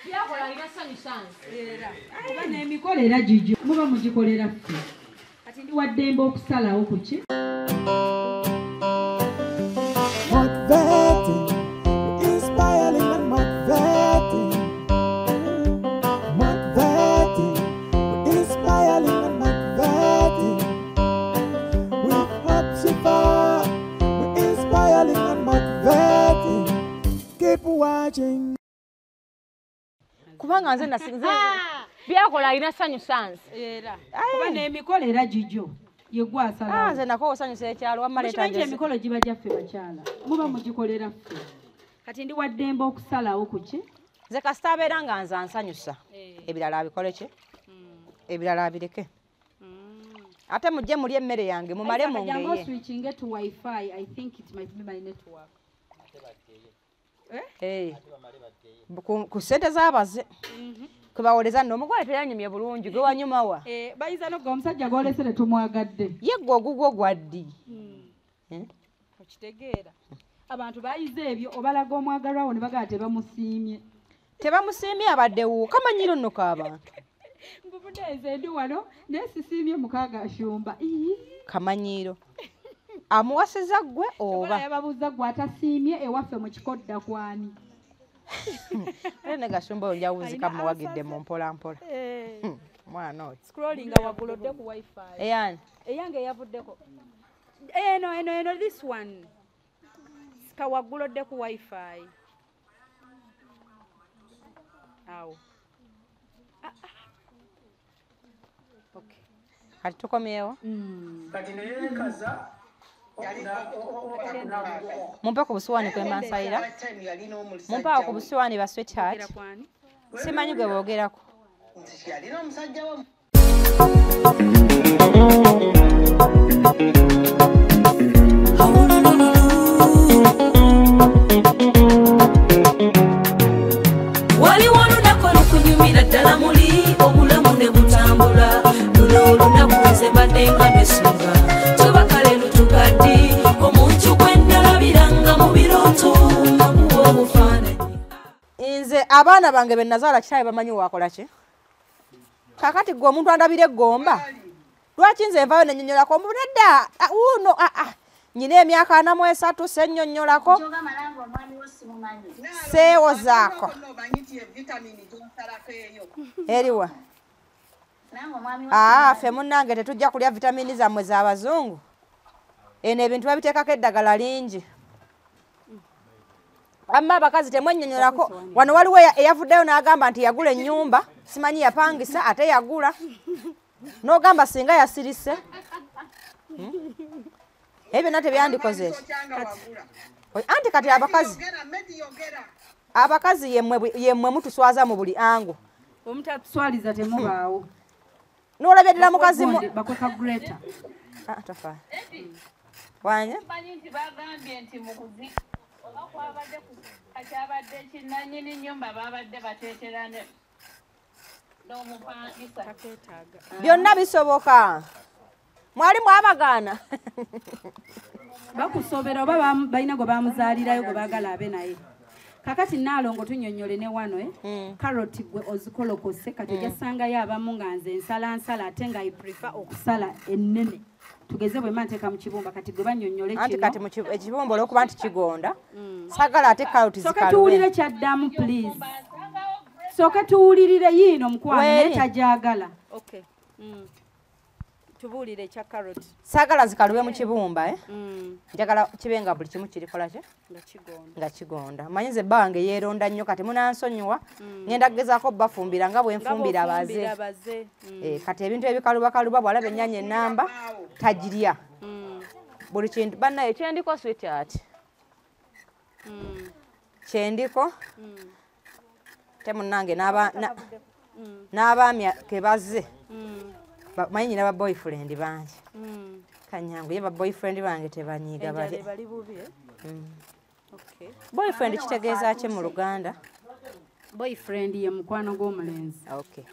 Byakola ina sanyu sanyu. Kuba n'emikolo era gijjo muba mugikolera ffe. Kati ndi waddembe okusalawo ku ki? Inspiring and motivating. Inspiring and motivating. With Hot Shifa, we're inspiring and motivating. Keep watching. Kubanga nze nasinze byakola ina sanyu sanyu. Era. Kuba n'emikolo era gijjo. Yegwasalawo. Nze nako osanyusa ekyalo wammaleta nje. Emikolo giba gyaffe bakyala. Muba mugikolera ffe. Kati ndi waddembe okusalawo ku ki? Nze kasita abeera nga nze ansanyusa. Ebirala abikole ki? Ebirala abireke. Ate mujje muli emmere yange mumale mungeye. Jango switching to Wi-Fi. I think it might be my network. Ku ssente z'abaze kwebawoleza nno omugole teyanyumye bulungi gwe wanyumawa bayiza nogga omusajja gwolesere tumwagadde ye gwe ogugwo gwaddi okitegeera abantu bayiza ebyo obalaga omwagalwawo ne bagala tebamusiimye abaddewo kamanyiro nno k'abantu mbubudeeze ndi wano naye sisiimye mukaaga ashumba kamanyiro amuwasiza gwe oba yababuuza gwe atasiimye ewaffe mu kikodda kwani ne gashumba oyo njawuzika muwagidde mu mpolampola mwana oyo scrollinga waggulu odde ku wifi eyani eyange yavuddeko eno this one sika waggulu odde ku wifi awo okay kati tukomyewo kati neyekaza mumpe ku busuwani kwemansayira mumpe awo ku busuwani ba sweetheart simanyi gwe boogerako waliwo olunaku olukunyumira ddala muli obulamu ne butambula luno olunaku nze mbadde nga nesunga tubakale lutugaddi omuntu gwe nalabiranga mu birooto nakuwa obufaananyi nze abaana bange be nazaala kitaawe bamanyi wakola ki kakati gwe omuntu andabira eggomba lwaki nze nvayo nenyonyolako omubudedda uno nyina emyaka 43 sennyonnyolako seewozaako eriwa ffe munnange tetujja kulya vitamini zammwe z'abazungu eno ebintu babiteekako eddagala lingi amma abakazi temwennyonnyolako wano waliwo eyavuddeyo n'agamba nti yagula ennyumba simanyi yapangisa ate yagula n'ogamba singa yasirise ebyo byonna tebyandikoze anti kati abakazi yemmwe mutuswaza mu buli ango omutatuswaliza temubaawo n'olabya ddala mukazi bakweka greta tofa wanye manyi nti bagambye nti mukuzi oba kwabadde kakyabadde kinanyini nnyumba babadde bateetera n'omupangisa byonna bisoboka mwali mwabagaana bakusobera oba balina gwe bamuzaalirayo gwe baagala abe naye kakati naalongo tunyonyole ne wano karoti gwe ozikolokose kati ojasangayo abamu nga nze nsalansala ate nga iprefer okusala ennene tugeze bwe manteeka mu kibumba kati gwe banyonyole kino anti kati ekibumba olwokuba nti kigonda sagala ate karoti soka tuwulire kyaddamu please soka tuwulirire yiino mukwano naye tajagala okay tubuulire ekya carrot saagala zikalube mu kibumba njagala kibe nga buli kimu kirikola ki nga kigonda manyi nze bba wange yeeronda nnyo kati munansonyiwa ngenda kugezaako bafumbira nga bwenfumbira abaze kati ebintu ebikaluba bwalaba ennyaanya ennamba tagirya buli kintu bannaye kyendiko sweetheart kyendiko te munnange n'abaami kebazze manyi nyina ba boyfriend bangi kanyangu ye ba boyfriend bange tebanyiiga bali boyfriend kitegeeza ki mu Luganda boyfriend ye mukwano gw'omulenzi okay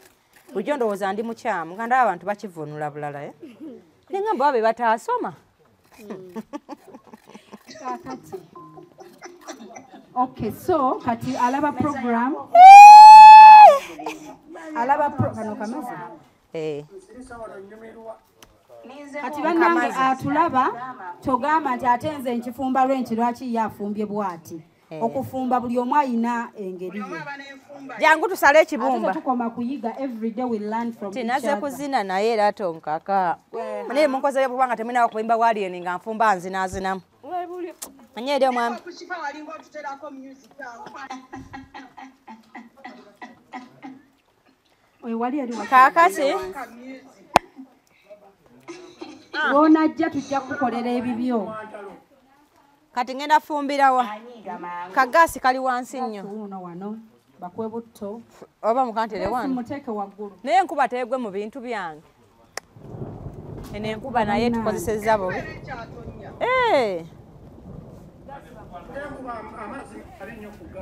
bulijjo ndowooza ndi mukyamu nga ndaba abantu bakivunula bulala nengamba babe bataasoma kakati Okay, so kati alaba program. Alaba program kamazi. Kati bannange atulaba togamba nti ate nze nkifumba lwenti lwaki yafumbye bwati. Okufumba buli omu ayina engeri ye. Jangu tusale ekibumba. Tukoma kuyiga every day we learn from each other. Tinaze kuzina naye era tonkaka. Mane munkoze kubanga temina okuyimba wali nga nfumba nzinazinamu. Manyede omwami. Kakati wona ajja tujja kukolera ebibyo. Kati ngenda fumbirawa. Kagasi kali wansi nnyo. Uno wano bakwe butto. Oba mukantere wano. Muteke waggulu. Naye enkuba tegwe mu bintu byange. Ene enkuba naye tukozesezza bo.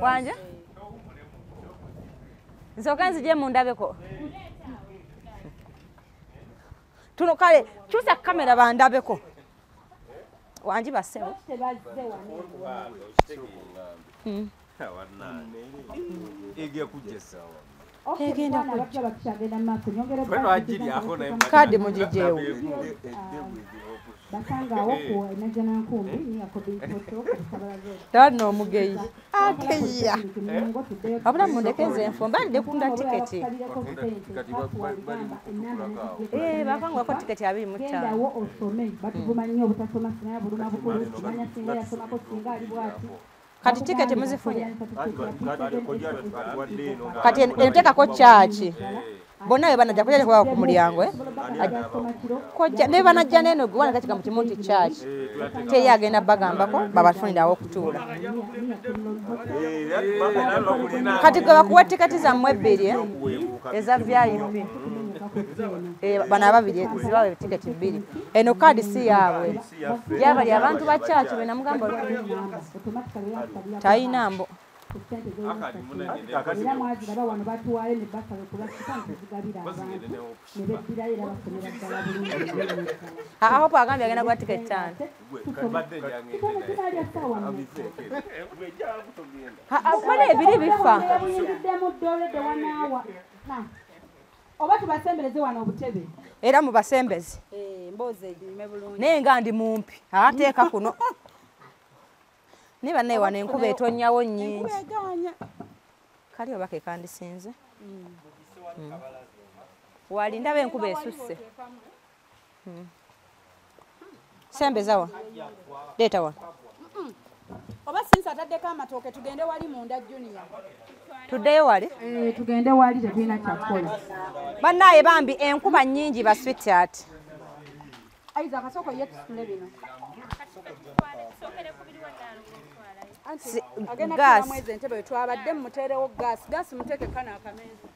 Wanje? Nsoka nzije mu ndabeko. Tuno kale chusa kamera bandabeko. Wanji basewo. Kadi mujijewo. Tano mugeyi. Akeya. Abula mundekeze enfomba ndekunda tiketi. Bakangwa ko tiketi 25. Kati tiketi muzifunya. Kati enteka ko chachi. Bona we banajja kujja kwa ku mulyango kojja ne banajja neno gwana katika mutimunti church te yagenda bagambako babafunira awo kutuula kati gwa kuwa tiketi za mwebiri eza VIP bana babiri zibawe tiketi 2 eno kadi si yawe yabali abantu ba church bena mugamba tainambo aho pagambye agenda kwa tiketi 5 mwana ebiri bifa oba tubasembeleze wano obutebe era mubasembeze mboze edime bulungi naye nga ndi mumpi ateeka kuno niba naye wana enkuba etonyawo nnyingi kali oba ke kandisinze wali ndaba enkuba esusse sembezawa leeta wa oba sinsa ataddeko amatooke tugende wali munda junior tuddeyo wali tugende wali tetulina kyakukola bannaye bambi enkuba nnyingi ba sweetheart aiza akasoko ye tusule bino gas mwezi entebe twabadde muterewo gas muteke kana akameza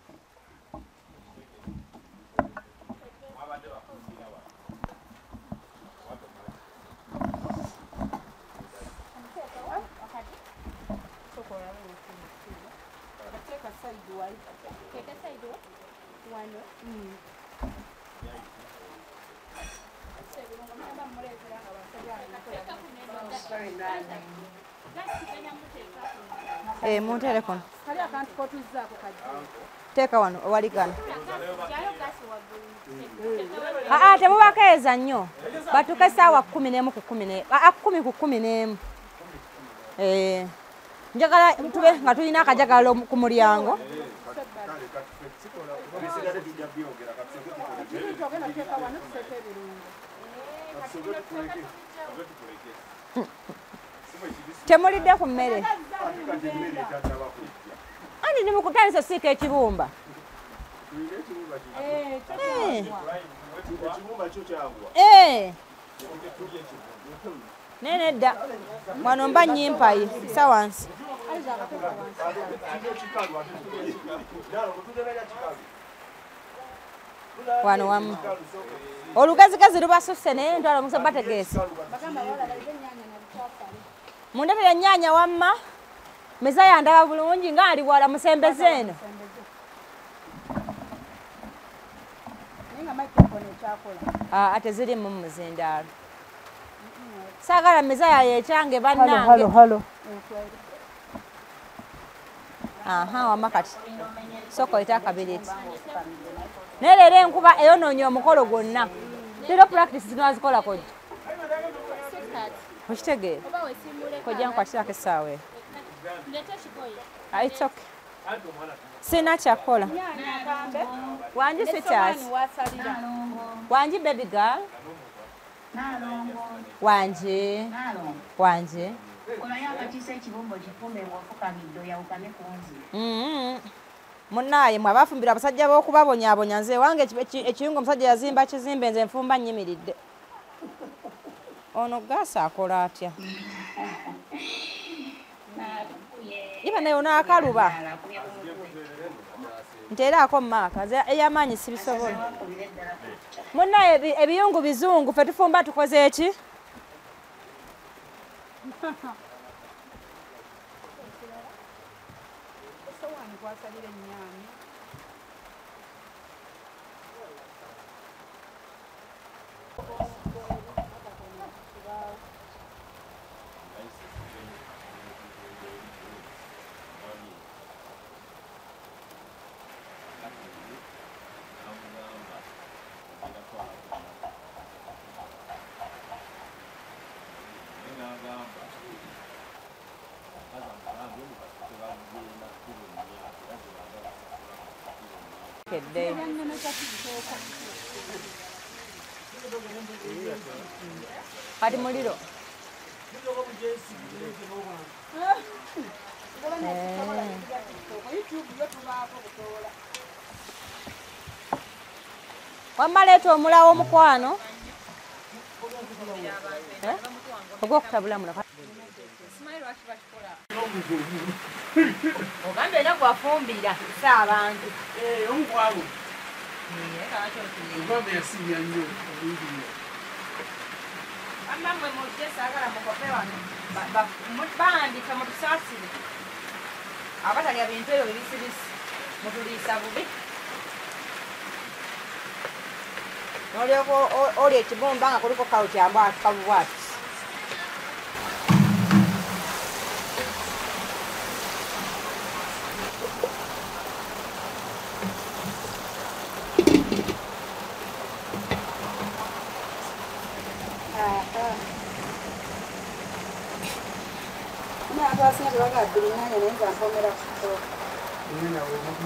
muntere kono kali akantu kotuzzaako kajja teeka wano owaligana temubakeeza nnyo batuuka essaawa 10 ku 10 ku 11 njagala tube nga tulina akajagalo ku mulyango temulidde ku mmere andi ndi mukutandisa siika ekibumba nene dda wano mba nyimpayi sawansi wano wamu olugazigazi lubasusse naye ntwala omusa bategeese mundetera ennyaanya wamma meza yandaba bulungi nga ali bwala musembeze eno ate ziri mu muzindaalo saagala meza yayo ekyange bannange aha wama kati soko etakabireti naye leero enkuba eyonoonya omukolo gwonna leero practice zino azikola kojja okitegeera kojja nkwatirako essaawa eyo it's okay sina kyakola wanji sikyasi wanji baby girl wanje munnaye mwe abafumbira abasajja b'okubabonyaabonya nze wange ekiyungu omusajja yazimba kizimbe nze nfumba nnyimiridde ono gaasa akola atya iba nayo naakaluba nteeraako mumaaka ey'amaanyi sibisobola munnaye ebiyungu bizungu fe tufumba tukoze eki kati muliro wamma leeta omulawo omukwano ogwokutabula mula ogambe era gwafumbira si abantu omukwabo omukwabo yasinya nnyo amamwe mujje saagala mukope wano bandika mutusaasire abatalya bintu ebyo bibisibisi mutuliisa bubi nolyoka oli ekibumba nga kuliko kawukyambo akikabubwati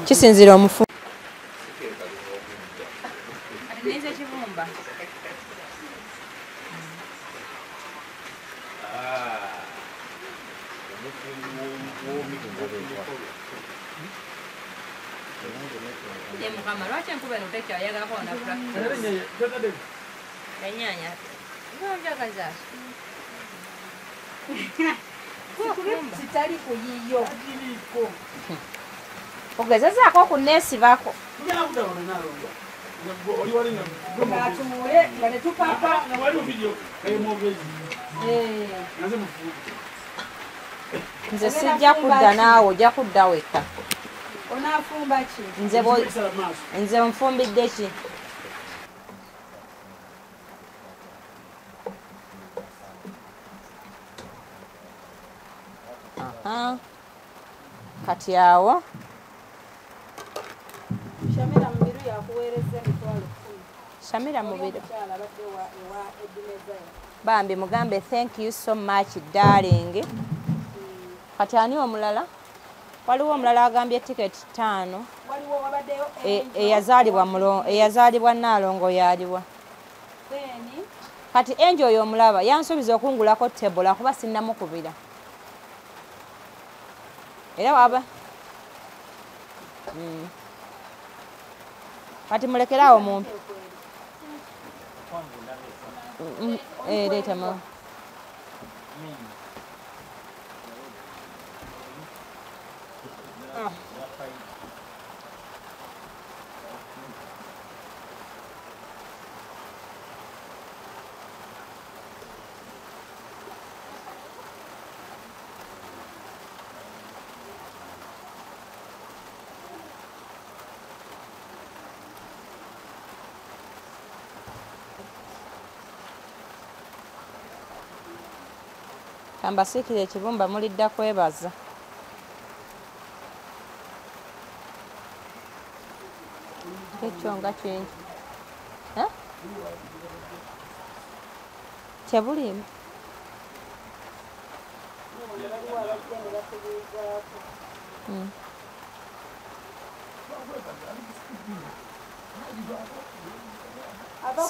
kisinzira omufu neze ekibumba mukama lwaki enkuba eno tekyayagalako enyaanya njagazaaki kitali kuyiyo ogezezaako okuneesibako atuule nga netupapa nze sijja kudda naawe ojja kudda wekka onaafumba ki nze nfumbidde ki kati awo Shamira Mubiru yakuweereza emitwalo 10. Shamira Mubiru abadde wa Ebeneza bambi mugambe thank you so much darling. Kati ani omulala waliwo omulala agambye ticket 5 waliwo wabaddeyo eyazaalibwa Naalongo yaliwa kati enjo oyo omulaba yansuubiza okungulako tebola kuba sinnamukubira era waba kati mulekerawo mumpi leeta ma kambasiikira ekibumba mulidda kwebaza Kechonga change. Huh? Chabuli.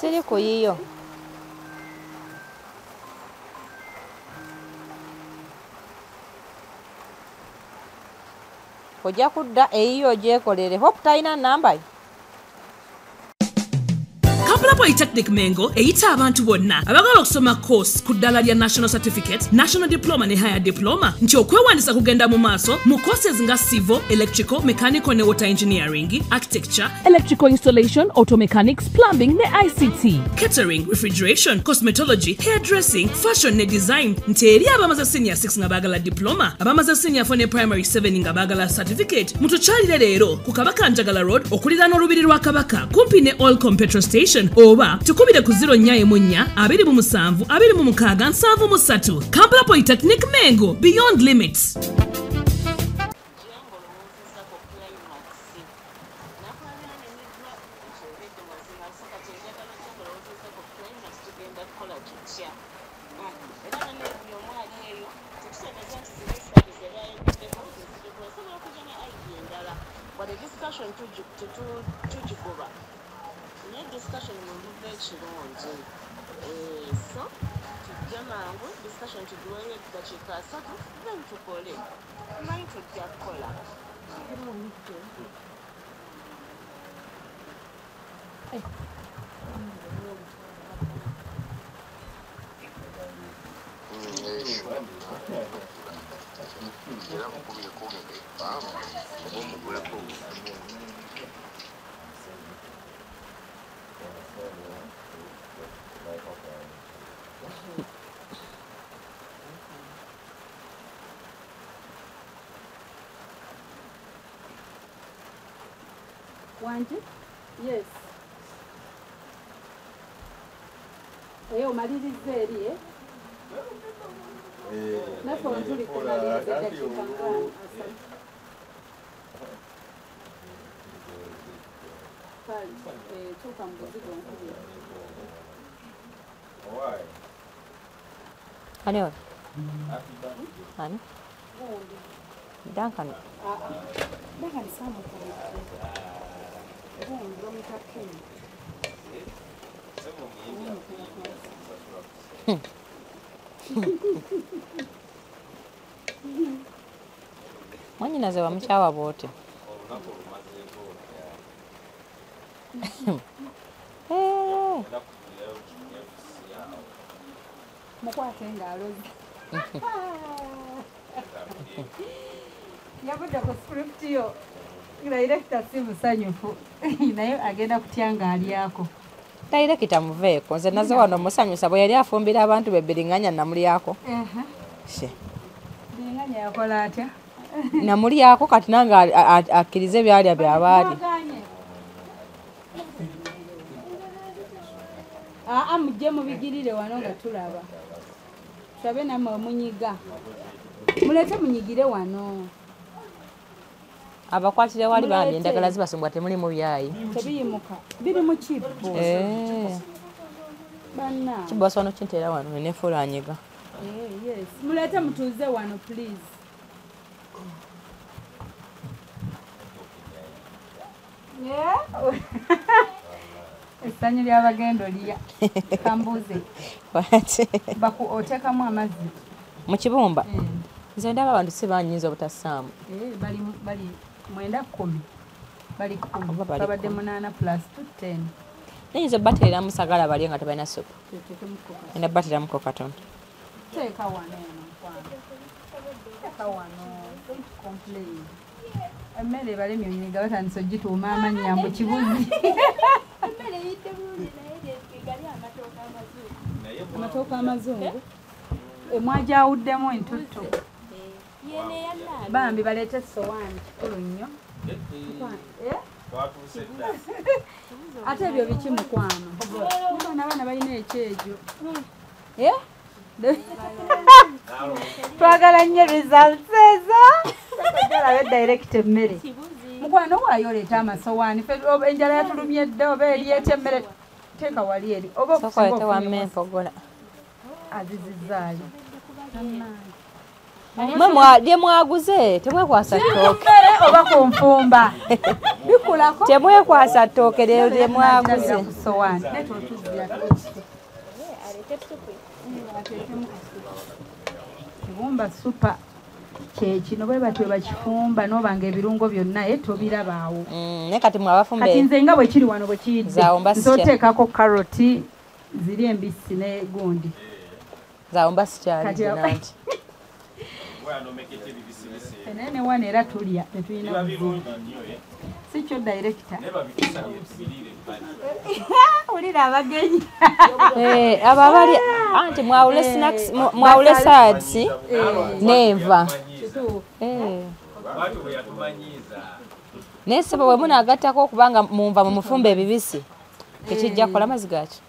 Siri kuyiyo. Ojja kudda eyiyo ogyekolere. Hope talina namba. Kampala Polytechnic Mengo eyita abantu bonna abagala okusoma course ku ddala lya National Certificate, National Diploma ne Higher Diploma nti okwewandisa kugenda mu maaso mu courses nga Civil, Electrical, Mechanical ne Water Engineering, Architecture, Electrical Installation, Auto Mechanics, Plumbing ne ICT, Catering, Refrigeration, Cosmetology, Hairdressing, Fashion ne Design nti eri abamaze Senior 6 nga baagala Diploma, abamaze Senior 4 ne Primary 7 nga baagala Certificate, mutukyalire leero ku Kabaka Njagala Road okuliraana olubiri lwa Kabaka kumpi ne Olcom Petrol Station oba tukubire ku 0-4-2-26-73 Kampala Polytechnic Mengo, beyond limits. Wanji? Yes. Eyo maliriza eri Nafo ntuli kumaliriza dakika ngana. Tuka mbuzigo nkubira. Ani oyo? Ani? Duncan. Duncan samukubira. Mwanyinaze bamukyawa bwoti. Mukwate ngalozi. Yabudde ku script yo. Director si musanyufu naye agenda kutyanga alyako. Director muveeko nze naze wano musanyusa bwe yali afumbira abantu bebbiringanya namulyako. Biringanya yakola atya? Namulyako kati nange akkirize byalya byabaali. Mujje mubigirire wano nga tulaba. Tulabe nammwe omunyiga. Mulete munyigire wano. Abakwatire wali bambi endagala zibasumbwa temuli mu byayi. Tebiyimuka. Biri mu kibo. Banna. Kiboso wano kinteera wano ne fulanyiga. Yes. Mulete mutuuze wano please. Essanyu ly'abagendo lya. Kambuze. Baku otekamu amazzi. Mu kibumba. Nze ndaba abantu si banyinza obutasaamu. Bali mwenda 10. Bali 10. Babadde 8 plus 10. Nayinza batera musagala bali nga tebalina supu. Enda batera muko katono. Teeka wano mkwano. Teeka wano. Don't complain. Emmere bali myonyiga batandise ogituuma amannya mu kibuzi. Emmere yite bulungi naye gali amatooka amazungu. Amatooka amazungu. Mwajawuddemu entutto. Bambi baleete sowaani kikulu nnyo. Ate ebyo biki mukwano? Abaana balina ekyejo. Twagala nnyo results ezo. Twagala be direct emmere. mukwano waayo oleeta amasowaani fe enjala yatulumye dda oba eryeta emmere teeka wali eri oba okusingaokuwamempogola azizizaayo lye mwaguze temwekwasa ttooke mmere oba ku nfumba bikulako temwekwasa ttooke lye mwaguze ku sowaani netotuzira ebumba supa kyekino bwe batwe bakifumba nobanga ebirungo byonna tobirabaawo naye kati mwabafumbe kati nze nga bwe kiri wano bwe kiyidde nzoteekako karoti ziri embisi ne gundi zaawo mba sikyali nanti enene wana era tulya tetulina buzibu si kyo director ulira abagenyi abo abali anti mwawule sads nenva naye sebo bwe munaagattako okubanga munva mumufumba ebibisi tekijja kukola mazzi gaki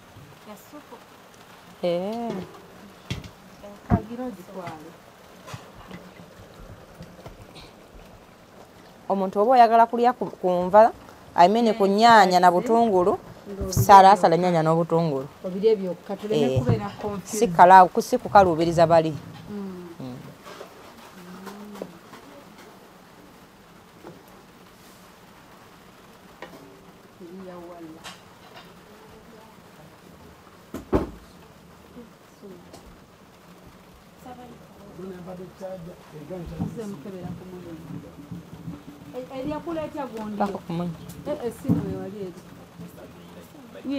omuntu oba oyagala kulya ku nva aimene ku nnyaanya na butungulu salaasala ennyaanya n'obutungulu si kukaluubiriza bali bako kumunya esimu ewali eri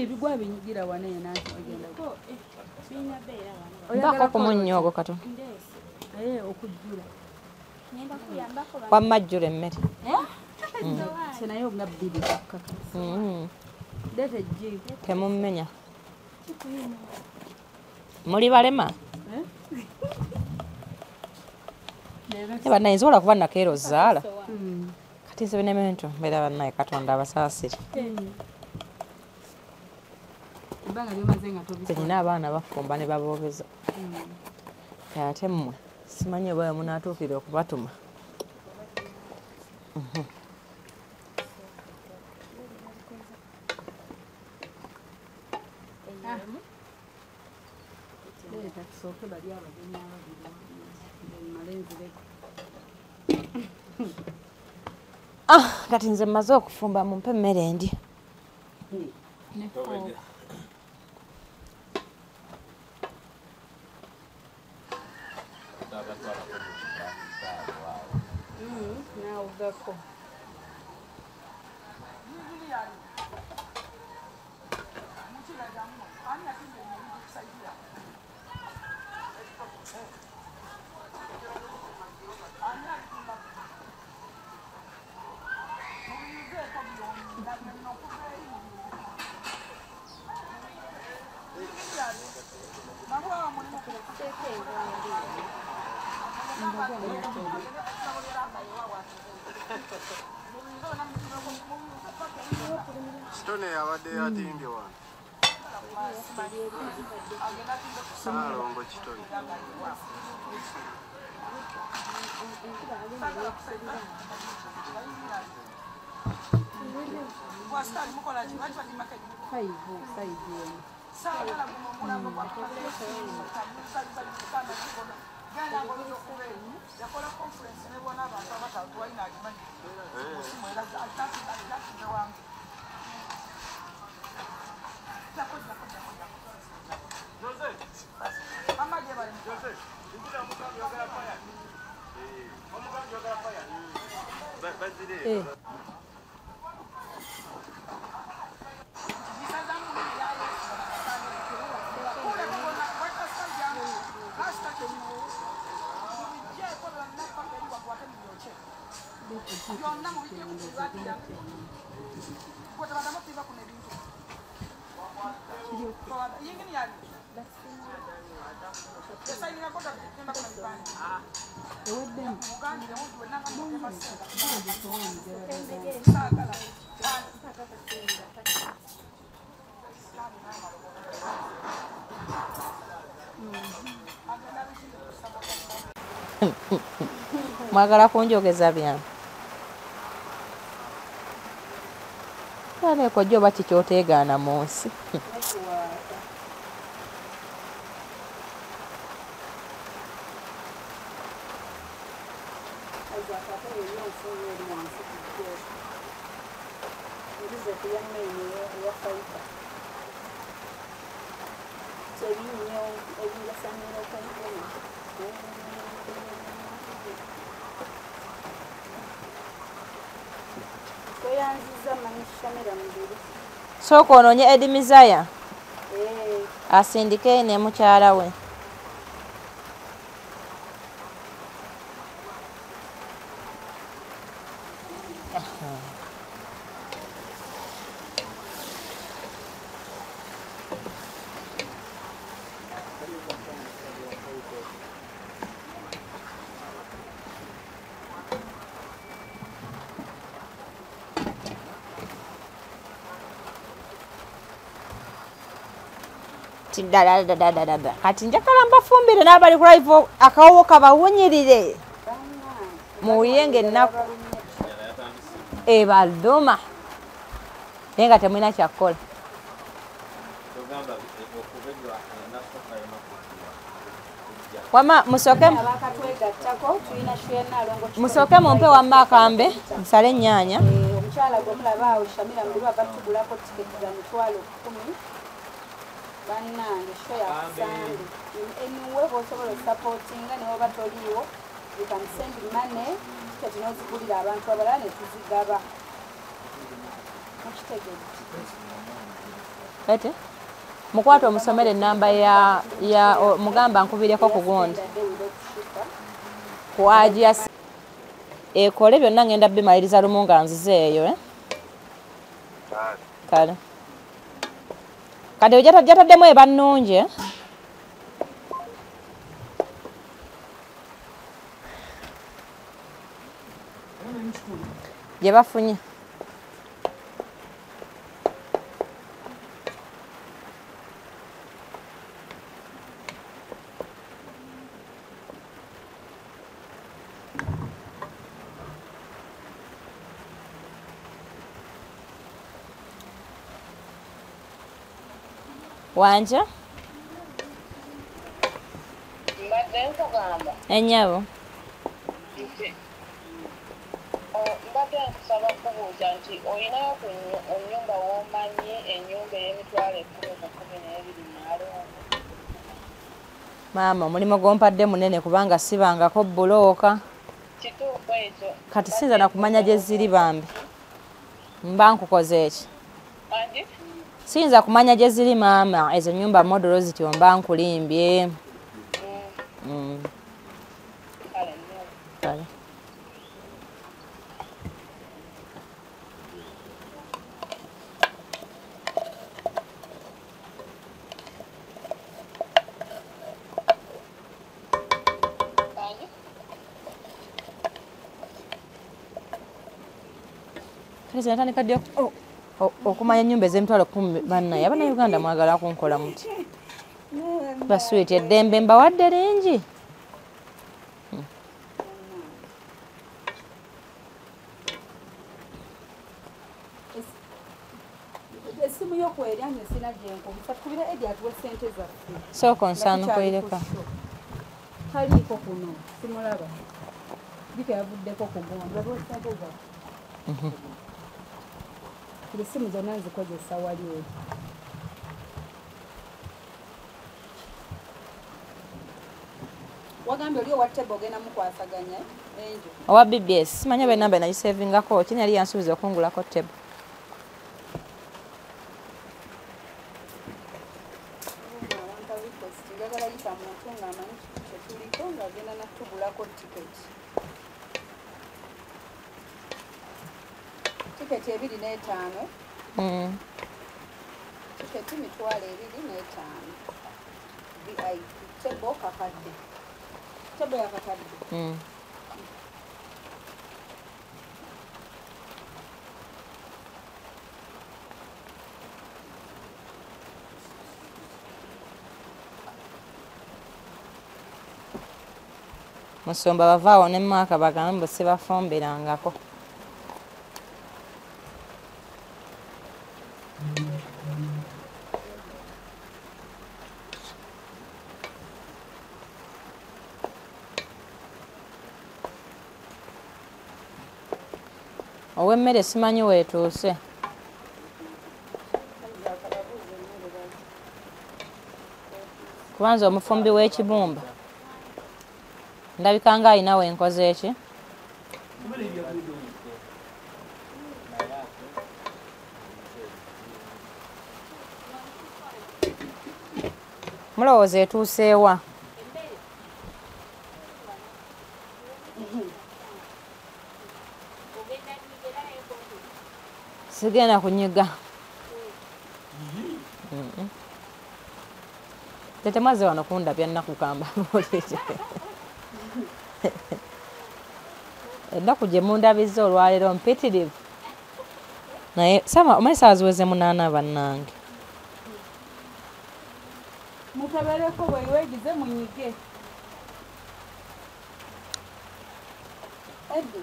ebigwa binyigira wana enanti bagenda bako kumunya ogwo katono okujjula wamajjula emmere naye nga bbiri kakakasa leeta ejjiibu temummenya muli balema bannaye nsobola kuba nakeero zaala kati nze benemento mbeera bannaye katonda abasaasire tenina abaana bafumba ne baboobeza ate mmwe simanyi oba munaatuukire okubatuma kati nze mmaze okufumba mumpe emmere endi Stone yabadde yatimbye wano. Saalongo kitone. mwagala kunjogeza byana Kale ko jjo bati kyoteegaana mu nsi. Sooka onoonye Edi Mizaya asindike ne mukyala we. Kati njagala mbafumbire n'abali ku live akawowo kabawunyirire muwuyenga ennaku ebaduma naye nga temulina kyakkola. Wama musooke mumpe wamma akambe nsale ennyaanya. Omukyala gw'omulaba awo Shamira Mbiru abatugulako tiketi za mitwalo 10. Bannange show yakusange. Anyway, bw'osobola osupportinga ne bw'oba toliiwo, you can send money tiketi n'ozigulira abantu abalala ne tuzigaba. Ete mukwate omusomere ennamba ya mugamba nkubireko ku gundi kwajja ekole byonna ngenda bimaliriza lumu nga nzizeeyo kale kati jataddemu eba nnungi gye bafunye. Wanja? Enyabo. Mbadde nkusaba kubuuza nti olinayo ku nnyumba w'omanyi ennyumba ey'emitwalo 10 Nalongo? Maama omulimu gwompadde munene kubanga sibangako bbulooka. Kituufu ekyo. Kati sinza na kumanya gye ziri bambi. Mba nkukoze eki? Andi? Sinza kumanya gye ziri maama ezo nnyumba modolo ziti mba nkulimbye. Kale. Kale natandika ddi okumanya ennyumba ez'emitwalo 10 bannaye Abannayuganda mwagala kunkola muti baswiti eddembe mbawadde lingi. Esimu y'okwerya nsina gyenkubisa tukubira Edi atuwe ssente zaffe. Sooka onsaana kwireka. Taliiko kuno simulaba. Dike yavuddeko ku gonda lwosageza. Esimu zonna nzikozesa wali eri. Wagambye oli owa tebo ogenda mukwasaganya enjo. Owa BBS simanya b'ennamba nagisavingako kini yali yansuubiza okungulako tebo. Tiketi 2.5. Tiketi mitwalo 2.5. VIP tebo kakadde. Tebo yakakadde. Musomba bavaawo ne Maaka bagambe bwe sibafumberangako. Ow'emmere simanyi weetuuse. Kubanza omufumbi w'ekibumba ndabika nga alina wenkoze eki. Mulowooza etuuseewa? Sigenda kunyiga. Tetemaze wano kundabya nnakugamba ennaku gye mundabizza olwaleero mpitirivu naye omanyi saawa ziweze 8 bannange. Mukebereko bweweegize munyige. Eddi.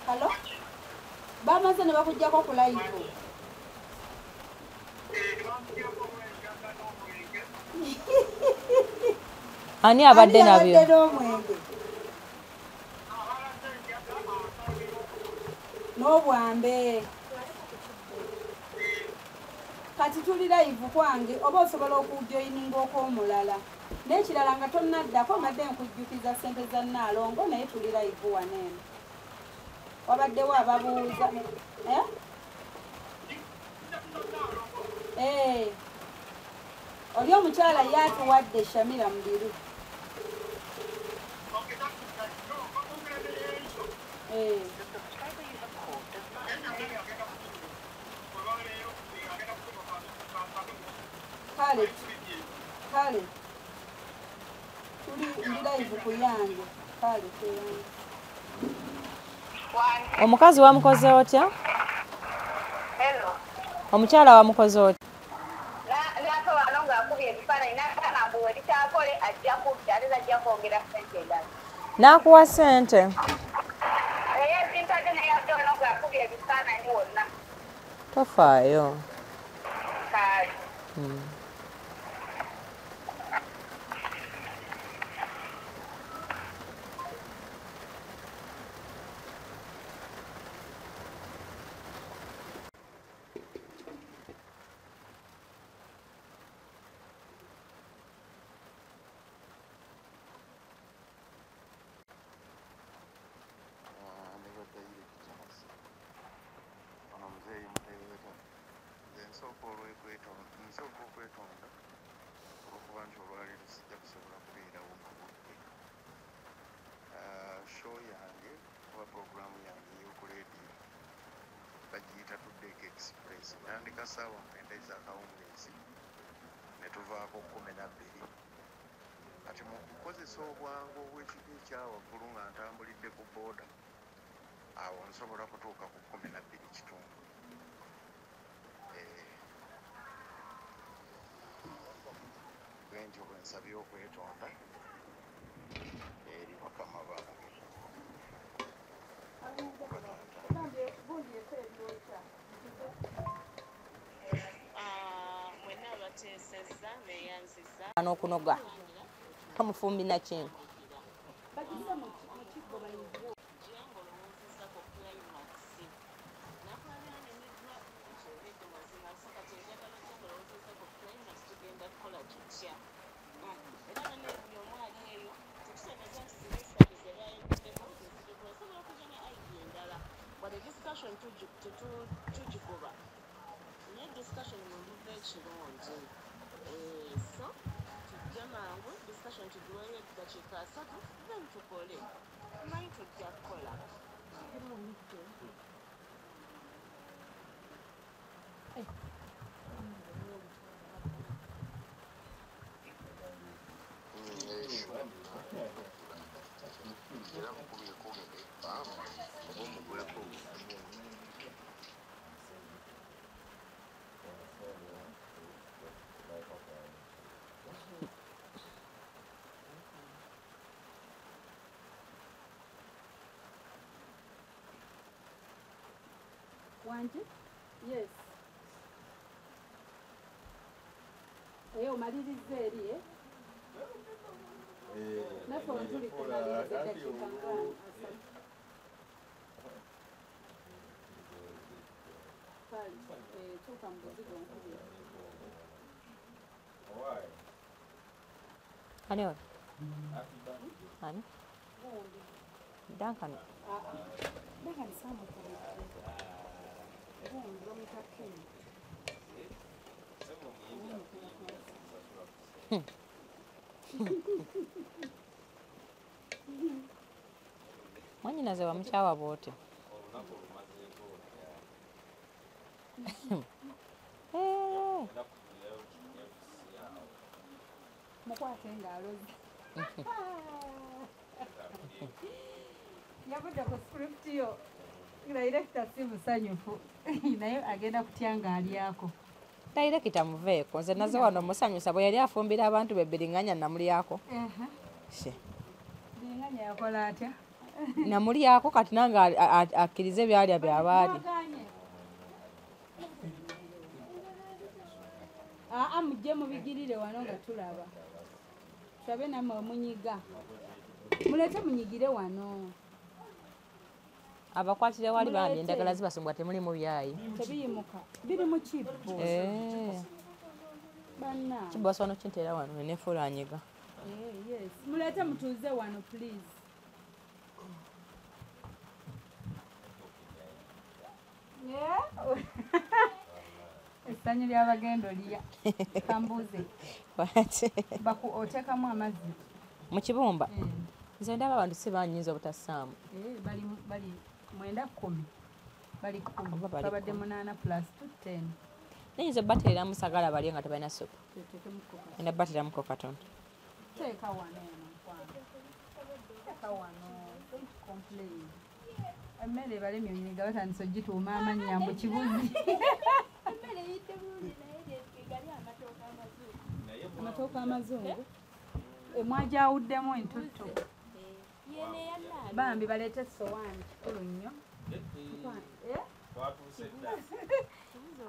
Halo? Bamaze ne bakuggyako ku live. Ani abadde nabyo? N'obwambe. Kati tuli live kwange oba osobola okujoyininga okw'omulala. N'ekirala nga tonnaddako mbadde nkujjukiza ssente za Nnaalongo naye tuli live waneeno. Wabaddewo ababuuza. Oli omukyala yaatuwadde Shamira Mubiru. Kale tuli live ku yange. Kale kuyange. Omukazi wamukoze otya? Hello. Omukyala wamukoze otya? Lwako wano ng'akubye ebifaananyi n'akana mbu bwe likyakole ajja kubya ate ajja kwongera ssente endala. N'akuwa ssente? Ezintadde naye ate wano ng'akubye ebifaananyi wonna. Tofaayo. Kale. Nsooka okwetonda olwokuba nti olwaleero sijja kusobola kubeerawo nga budde. Show yange oba puroguramu yange ey'oku leediyo bagiyita Tudeeka Express. Nandika ssaawa 9 ez'akawungeezi ne tuvaako 12. Kati mu kukozesa obwangu obw'ekika ekyawaggulu nga ntambulidde ku booda awo nsobola kutuuka ku 12 kitundu. Bwentyo bwe nsabye okwetonda eri bakama bange. Mwenna bateesezza neeyanziza N'okunoga kamufumbi nakinku. tugigoba naye discussion muvuva ekirungi so tujja mangu discussion tugiweeyo eddakiika 3 then tukole tumanyi tujja kukola Wanji? Yes. omaliriza eri naffe ontuli kunaliriza eddakiika nga tuuka mu buzigo nkubira ani oyo ani Duncan Duncan samukulu gundi bamuyita Ken mwanyinaze bamukyawa bwoti mukwate ng'alozi yavudde ku script yo director si musanyufu naye agenda kutya ng'alyako Director muveeko nze naze wano musanyusa bwe yali afumbira abantu be Biringanya namulyako Biringanya yakola atya namulyako kati nange akkirize byalya byabaali mujje mubigirire wano nga tulaba tulabe nammwe omunyiga mulete munyigire wano abakwatire wali bambi endagala zibasumbwa temuli mu byayi tebiyimuka biri mu kibo banna kiboso wano kinteera wano nenefuula anyiga yes mulete mutuuze wano please essanyu ly'abagendo lya kambuuze oteekamu amazzi mu kibumba nze ndaba abantu si banyinza obutassaamu bali 9-10 bali 10 babadde 8+10 nayinza obbateera musagala balye nga tebalina supu enda bateramuko katono teeka wano teeka wano don't complain emmere ebalemye onyiga batandisa ogituuma amanyambo kibuzi amatooka amazungu mwajawuddemu entutto bambi baleete sowaani kikulu nnyo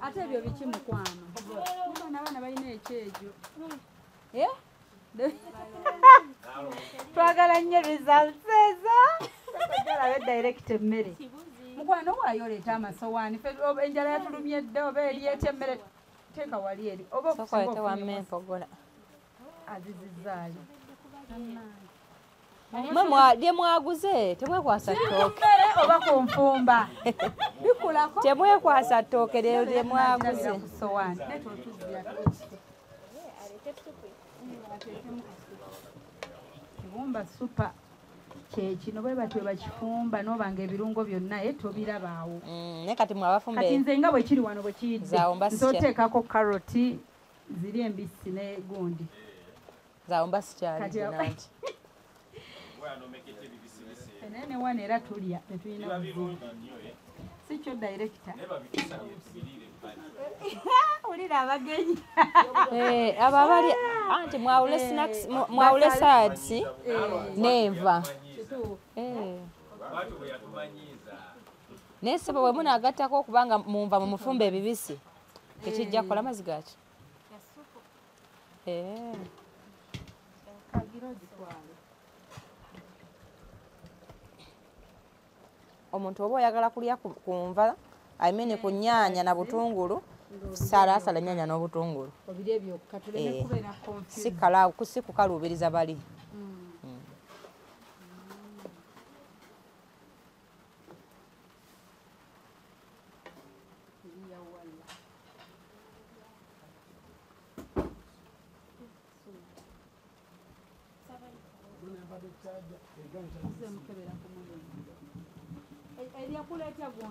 ate ebyo biki mukwano abaana balina ekyejo twagala nnyo results ezo alabe direct emmere mukwano waayo oleeta amasowaani fe enjala yatulumye dde oba eryeta emmere teeka wali eri oba okusigaokuwamempogola azizizaali lye mwaguze temwekwasa ttooke oba ku nfumba bikulako temwekwasa ttooke lero lye mwaguze ku sowaani kibumba supa kyekino bwe batwe bakifumba n'obanga ebirungo byonna tobirabaawo naye kati mwabafumbe kati nze nga bwe kiri wano bwe kiyidde nzoteekako karoti ziri embisi ne gundi zaawo mba sikyali nanti enene wano era tulya tetulina buzibu si kyo director ulira abagenyi abo abali anti mwawule snacks mwawule salads n'enva naye sebo bwe munaagattako okubanga munva mu mufumba ebibisi tekijja kukola mazzi gaki omuntu oba oyagala kulya ku nva aimene ku nnyaanya na butungulu salaasala ennyaanya n'obutungulu si kukaluubiriza bali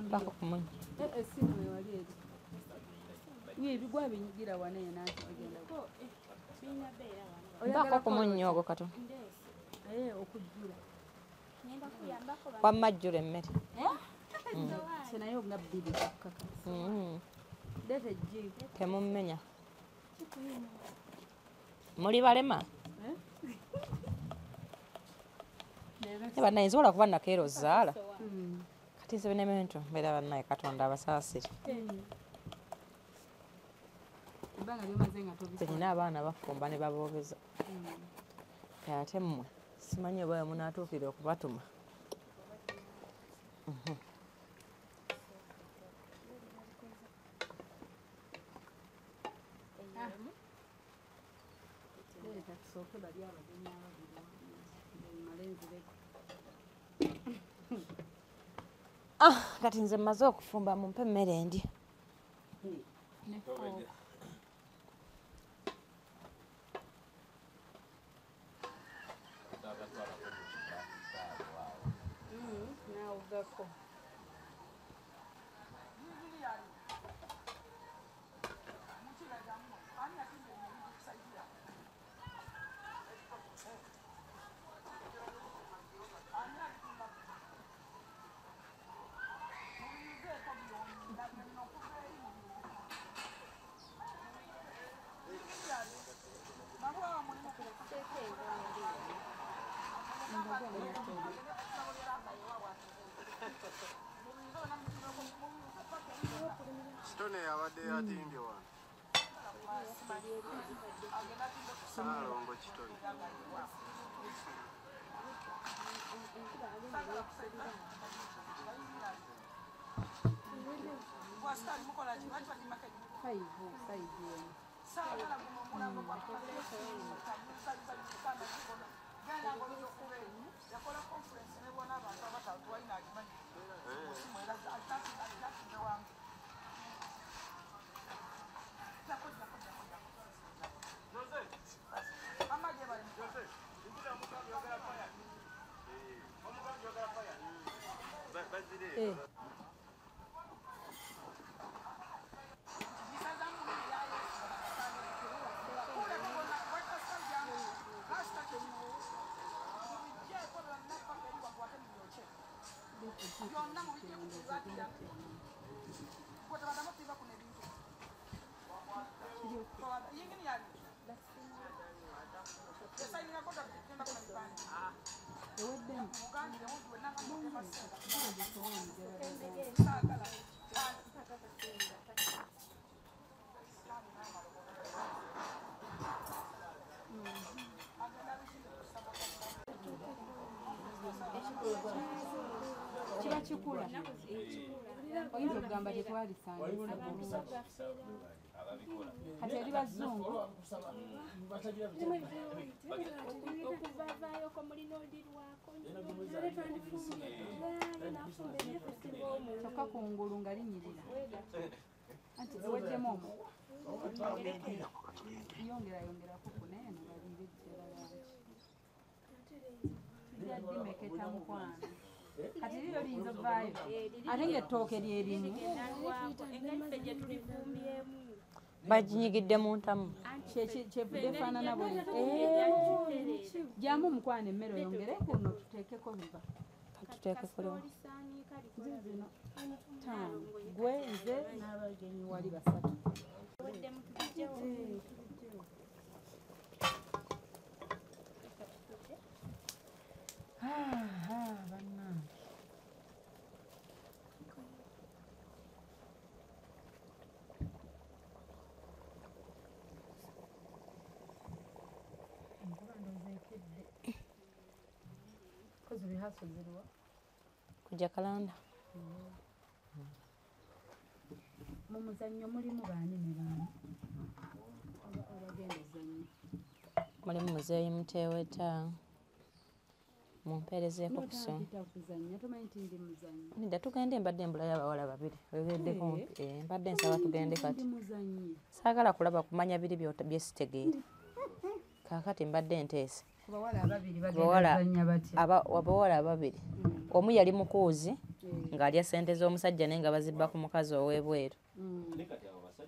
bako kumunya esimu ewali eri ebigwa binyigira wane nanti bagenda bako kumunya ogwo katono okujjula wamajjula emmere naye nga bbiri kakakasa leeta ejjiiko temummenya muli balema bannayinza ola kuba nakeera ozaala kati nze benementu mbeera bannaye katonda abasaasire ebbanga byomaze nga tobisa nina abaana bafumba ne baboobeza ate mmwe simanyi oba munaatuukire okubatuma tusooke bali abagenyi ababiri male nzireko kati nze mmaze okufumba mumpe emmere endi naawugako Kitone yabadde yatimbye wano. Saalongo Kitone. kiba kikula oyinza okugamba tetwalisangisa kati eri bazungu okuvavaayoko mulina olirwako kyokka kungulu nga linyirira anti eweddemu omwo yongerako kuneeno balire ejjeralangi tujaddimeketa mukwano kati liro liyinza ovaayo ate ng'ettooke lyerimu baginyigidde mu ntamu kyevudde efaanana bwe jjamu omukwano emmere oyongere kuno tuteekeko biba tuteekeko zino taano gwe nze n'abagenyi wali basatu bannange enkuba ndowooza ekedde kozi bihaso ziriwa kujja kalanda mu muzannyo mulimu baani ne baani abagenda ezannyo mulimu muzeeyi muteweta mumpeerezeeko kuso kuzannya tomanyi nti ndi muzannyo nida tugende mbadde embulayo abawala babiri wegedde kumpi mbadde nsaba tugende kati saagala kulaba kumanya biri byesitegeere kaakati mbadde nteese abawala ababiri omu yali mukuuzi ng'alya ssente z'omusajja naye nga bazibba ku mukazi ow'ebweru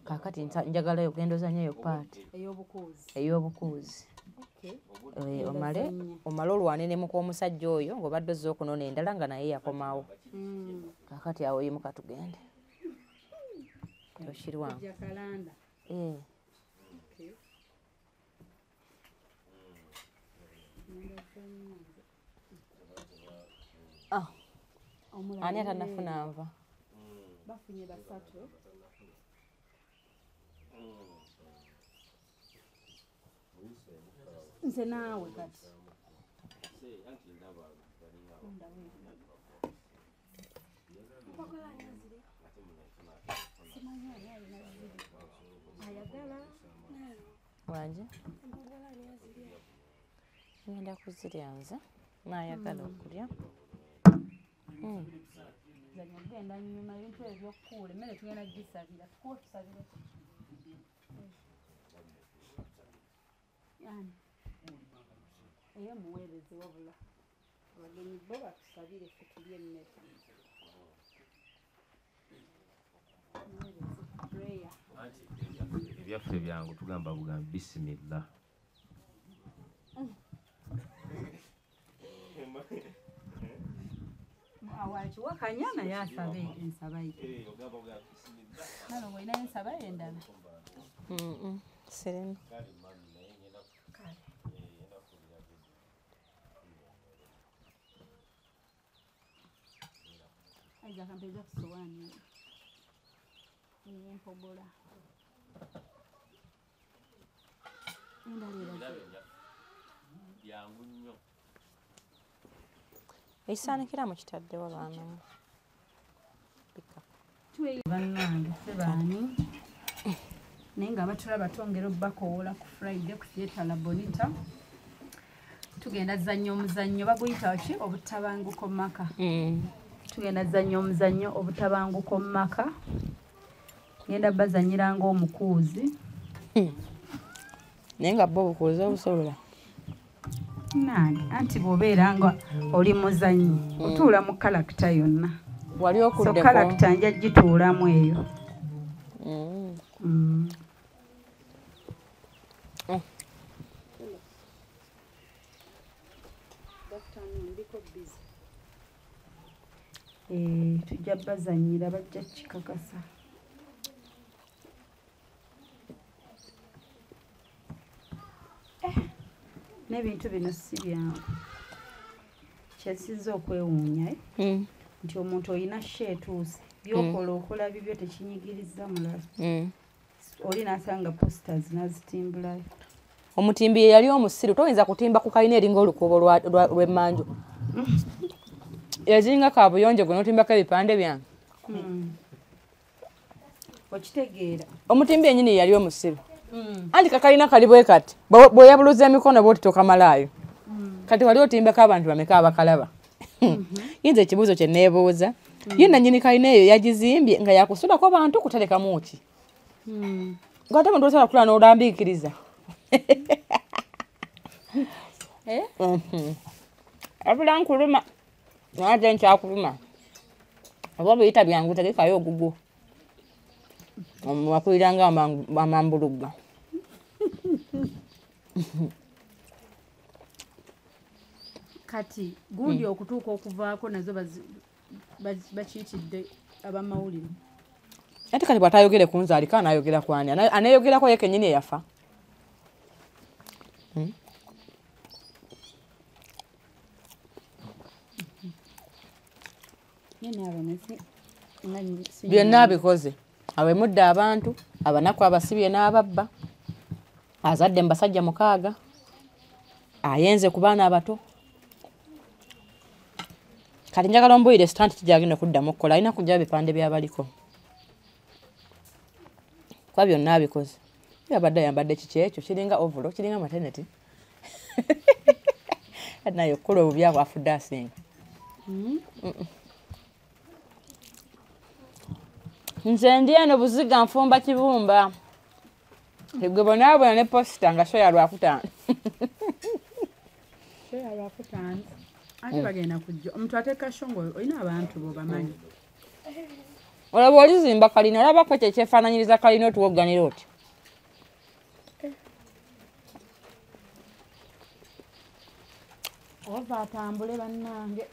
kaakati njagala ogenda ozanyayo paati ey'obukuuzi omale olwaniremu kw'omusajja oyo ng'obadde ozza okunona endala nga naye yakomawo kaakati awo yimuka tugende okirwamu ani atanafuna nva bafunye basatu nze naawe kati wanje ngenda kuzirya nze naayagala okulya zanya ogenda nyuma ebintu ebyokukuula emmere tugenda gisabira tukuwa tusabire yani eyo muweereze wabula abagenyi bo batusabire ffe tulye emmere prayer ebyaffe byangu tugamba bugambi bisimillah awakiwakanya naye asaba ensaba ye nalo bwolina ensaba ye endala serena aiza kampeza kusowaani empogola endala byangu nnyo ekisaanikira mu kitaddewo baanamu bannange ffe baani naye nga batulaba twongera obbakoowola ku friday ku theatre bonita tugenda zanya omuzannyo baguyita ki obutabanguko maka tugenda zanya omuzannyo obutabanguko maka genda bazanyiranga omukuuzi naye nga bo obukuuzi obusobola nange anti bw'obeera nga oli muzannyi otuula mu kalakita yonna wali okuddeko so kalakita nja gituulamu eyo tujja bazanyira bajja kikakasa n'ebintu bino si byangu kyesizza okwewuunya nti omuntu olina sheetuuse byokola okola bibyo tekinyigiriza mulala oli n'asanga posters n'azitimbulayo omutimbi ye yali omusiru toyinza kutimba ku kalina eringa olukuubo lw'emmanju yazinga kabuyonjo gwe n'otimbako ebipande byange okitegeera omutimbi yennyini yali omusiru anti kakalina kali bwe kati bw'oyabuluza emikono bwoti tokamalaayo kati wali otimbako abantu bameka abakalaba yinza ekibuuzo kye neebuuza ye nannyini kalina eyo yagizimbye nga yakusulako bantu kuterekamu ki ngate muntu osobola kutula n'olambiikiriza abula nkuluma ate nkyakuluma oba biyita byangu tegekayo ogugwo wakuliranga amambulugga kati gundi okutuuka okuvaako nazo bakiyitidde abamawulire ate kati bw'atayogere ku nze aliko anayogera ku ani aneeyogerako ye kennyini eyafa byonna abikoze awemudde abantu abanaku abasibye n'ababba azadde mu basajja 6 ayenze ku baana abato kati njagala ombuyire sitanti kijagenda kuddamu okukola alina kujja bipande byabaliko kwa byonna abikoze yabadde ayambadde kiki ekyo kiringa ovulo kiringa maternity naye okukola obubi abo afudde asinga nze ndi eno buziga nfumba kibumba egwe bonaabona ne posita nga soya lwakutaano ate bagenda kujja omuntu ateeka shongo olina abantu bo bamanyi olaba olizimba kalina olabako kyekyefaananyiriza kalina otuwogganira oti ova atambule bannange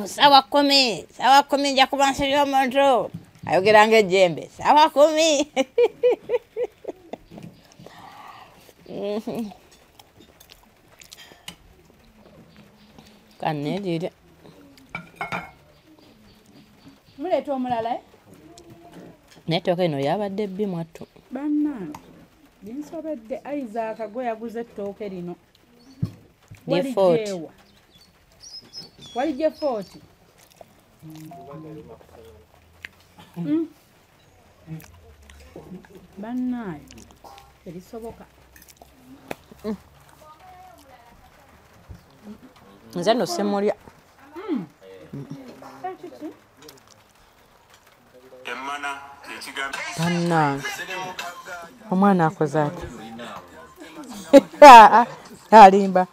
sawa 10 nja kuba nsibya omuntu ayogera ng'ejjembe sawa 10 kanneerire muleeta omulala netooka eno yabadde bbi mwattu bannange Binsobedde Isaac gwe yaguze ettooke lino. Lye 40. Wali gye 40. Bannaye terisoboka. Nze no semulya. Banna omwana akoze ati alimba.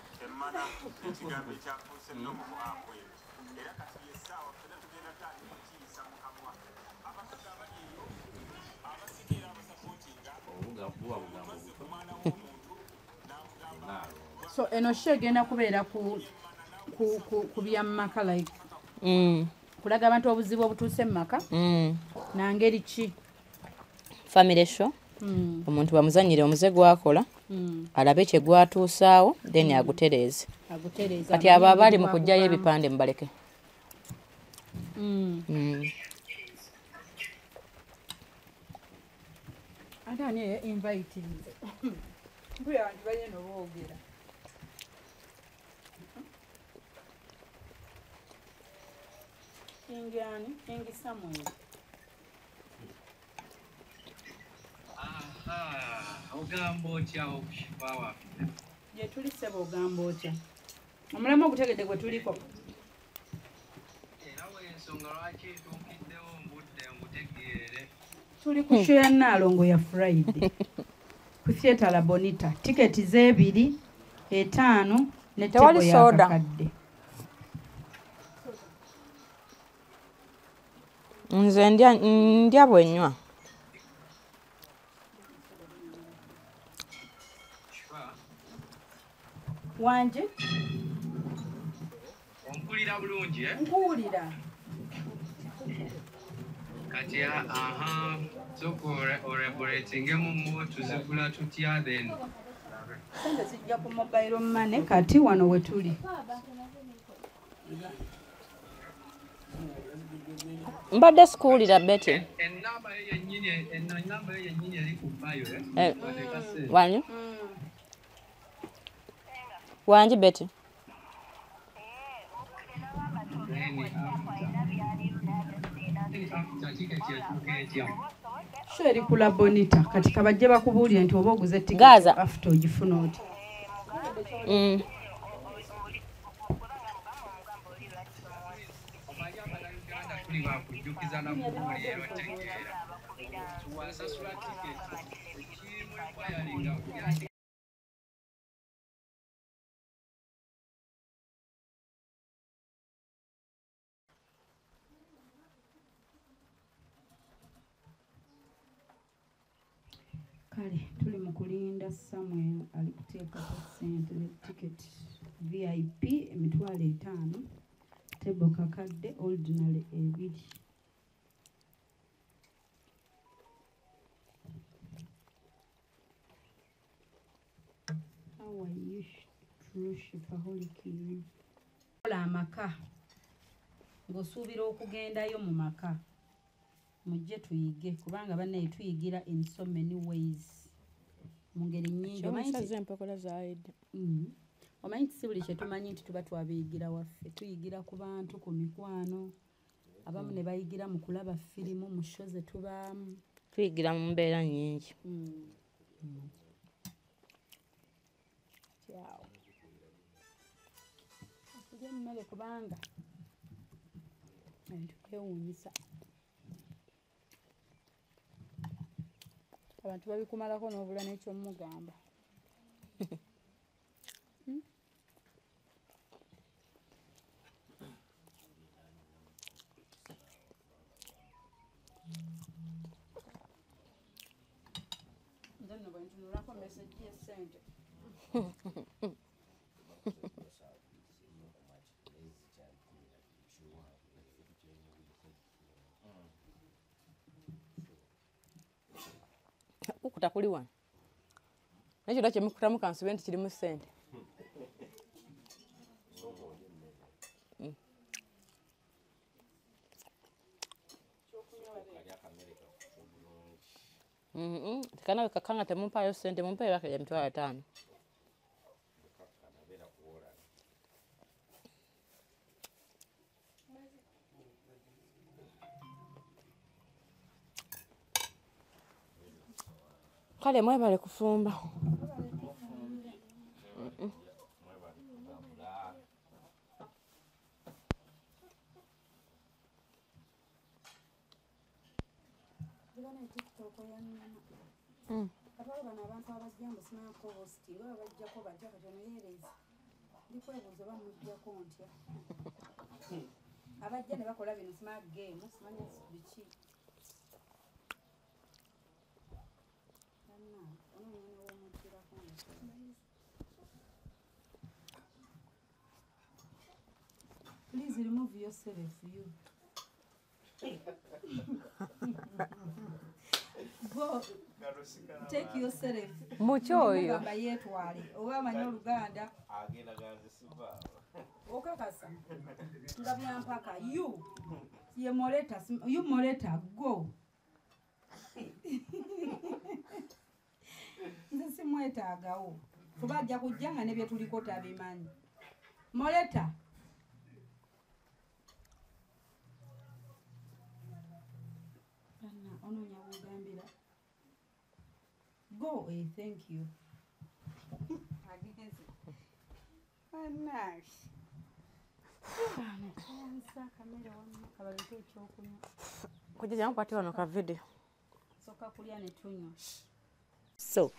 So eno she egenda kubeera ku bya maka like kulaga abantu obuzibu obutuuse mu maka nangeri ki Family show. Omuntu bamuzanyire omuze gwakola alabe kye gwatuusaawo then agutereeze. Kati abo abali mu kujjayo ebipande mubaleke. Ate ani invite mbuya abantu balina noboogera. Ingani Ingi Samuel. Ogamba otya okushifa waffe? Gye tuli ssebo ogamba otya? Omulamu ogutegedde gwe tuliko. Era w'ensonga lwaki etuukiddewo mbudde ngutegeere. Tuli ku show ya Nnaalongo ya Friday. Ku Theatre La Bonita. Tiketi z'ebiri, 5 ne tebo ya kakadde. Nze ndya bwenywa. Wanje? Ompulira bulungi, eh? Nkuwulira. Kati soko oreboratingemu mu tuzigula tutya then. Sente zijja ku mobile money kati wano we tuli. Mbadde sikuwulira Betty. Ennamba yennyini eri ku bayo, Wanyu? Wanji Betty? Show eri ku La Bonita kati kabajje bakubuulire nti oba oguze ticket Gaza after ogifuna oti. Kale tuli mu kulinda Samuel ali kuteekako ssente ne ticket VIP emitwalo 5 tebo kakadde ordinary 2. How are you true shipaholic? Ola amaka ng'osuubira okugendayo mu maka mujje tuyige kubanga bannaye tuyigira in so many ways mu ngeri nnyingi. Omanyi nti si buli kye tumanyi nti tuba twabiyigira waffe. Tuyigira ku bantu, ku mikwano, abamu ne bayigira mu kulaba firimu mu show ze tubaamu. Tuyigira mu mbeera nnyingi. Tulya emmere kubanga ebintu byewuunyisa. Abantu babikumalako n'obula n'ekyomugamba. Nze bwe ntunulako message y'essente. Ukuta kuli wano. Nakyo lwaki mukutamu kansube nti kirimu ssente. Kana kakanga temumpayo sente mumpayo bakaya emitwalo 5. Kale mwebale kufumba. Abana abantu abajjambo sinako hosti baba bajjako bajja katono yereza ndikwebuuza bamujjako ntya abajja ne bakola bino smart game simanya biki please remove yourself you go take yourself Muchoyo baba yetwale oba manyo Luganda agenda ganze siba okakasa ngabya mpaka you ye moleta you moleta go nze simwetaagawo kuba ajja kujjanga ne bye tuliko tabimanyi moleta ononya bugambira go thank you ageze anash kamera wano kabalete ekyokunywa kujja mpati wano ka video soka kulya ne tunywa so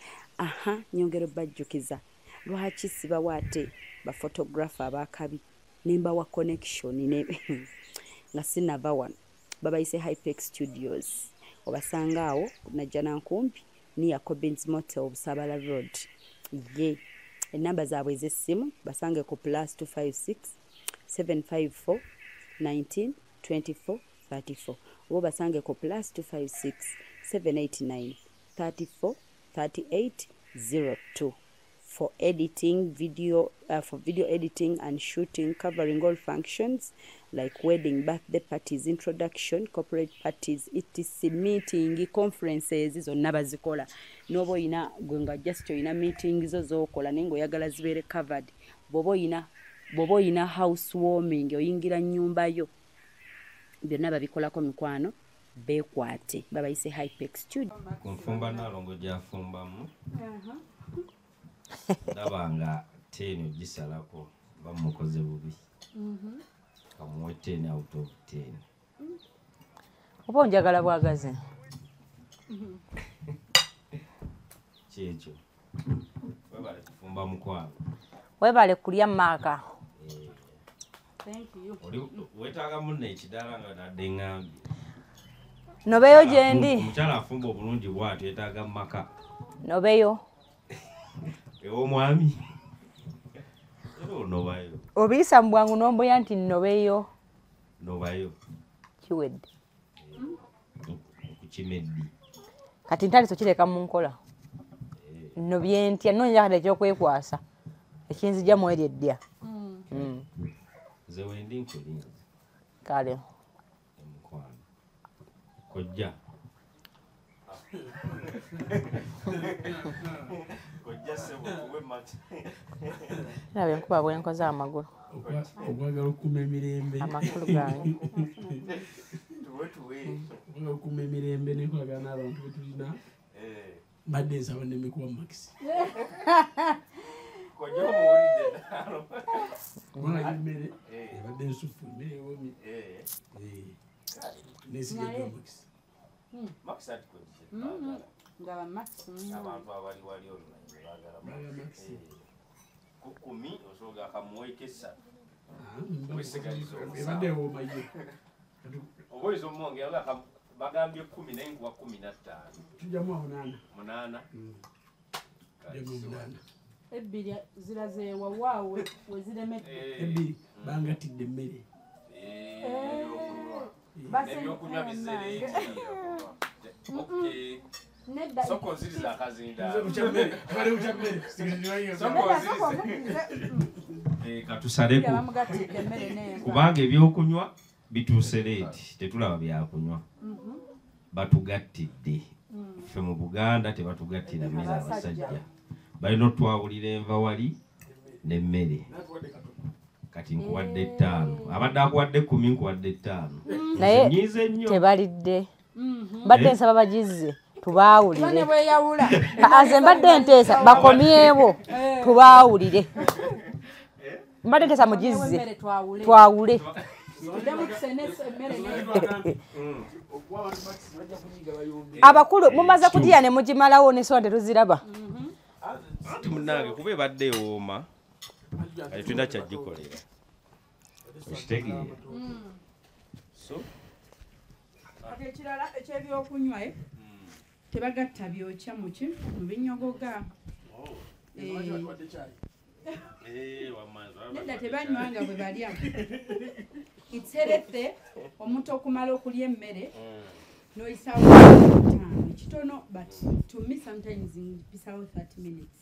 nyongero bajjukiza lwaki sibawaate ba photographer abakabi nemba wa connection ne nga sinava wano babayise Hypex Studios obasangaawo najja nankumpi ni ya Cobbins Motel Obusabala Road ye enamba zaabwe ez'essimu basange ku +256 754 19 24 34 oba basange ku +256 789 34 38 02 for editing video editing and shooting, covering all functions like wedding, birthday parties, introduction, corporate parties, etc, meeting, conferences zonna bazikola nobo ina gwenga just ina meetings zozokola nengo yagala zibere covered bobo ina housewarming oyingira nyumba yo byonna babikolako mikwano bekwate babayise Hypex Studio kunfumba nalongo gyafumbamu ndabanga 10 gisalako bamukoze bubi kamuwe 10 out of 10 oba njagala bwagaze kyekyo webale kufumba mukwano webale kulya maka thank you oli wetaaga munne ekidala nga nadde ngambye nobeyo gyendi omukyala afumba obulungi bw'atyo yetaaga maka nobeyo mwami nobayo obiyisa mu bwangu nomboya nti nobeyo nobayo kiwedde kukimeddi kati ntandise okireka mu nkola nobye ntya nonja kati ekyokwekwasa ekinzija mu eri eddya nze wendi nkulinze kale omukwano kojja Nabe nkuba bwenkoze amagulu. Okwagala okuma emirembe. Amakulu gange. Okwagala okuma emirembe nekwagala n'abantu betulina. Badde nsaba nemikuba Max. Kojja omuwulidde nalo. Mwana mmere ebadde nsufu mmere ewomi. Nesigadde Max. Max ati kojja. Ngaba Max abantu abali wali olunaye baagala Max. Kukumi osobola akamuwekesa. Ebadde woma ye. Oboyiza omonge bagambye 10 naye nkuwa 15. Tujjamu 8. 8. Ebbiri ziraze wawaawe weziremedde. Ebbiri bangatidde emmere. Ebyokunywa bizereeti. Okay. Soko ziri za kazinda. Bale uchamere. Katusaleko. Kubanga ebyokunywa bituuse leeti tetulaba byakunywa. Batugattidde ffe mu Buganda tebatugattira mmere abasajja balina otwawulira enva wali n'emmere kati nkuwadde 5 abadde akuwadde 10 nkuwadde 5 naye nyize nnyo tebalidde mbadde nsaba bagize tubaawulire bane bweyawula aze mbadde nteesa bakomyewo tubaawulire mbadde nteesa mugize twawule abakulu mumaze kugiya ne mugimalawo nesonga tetuziraba munange kuba ebadde ewooma kati tulina kyagikolera ekitegeera so kati ekirala ekyebyokunywa tebagatta byokya muki mu binyogoga nedda tebanywanga bwe balya itserethe omuntu okumala okulya emmere noyisawo 5 kitono but to me sometimes mpisawo 30 minutes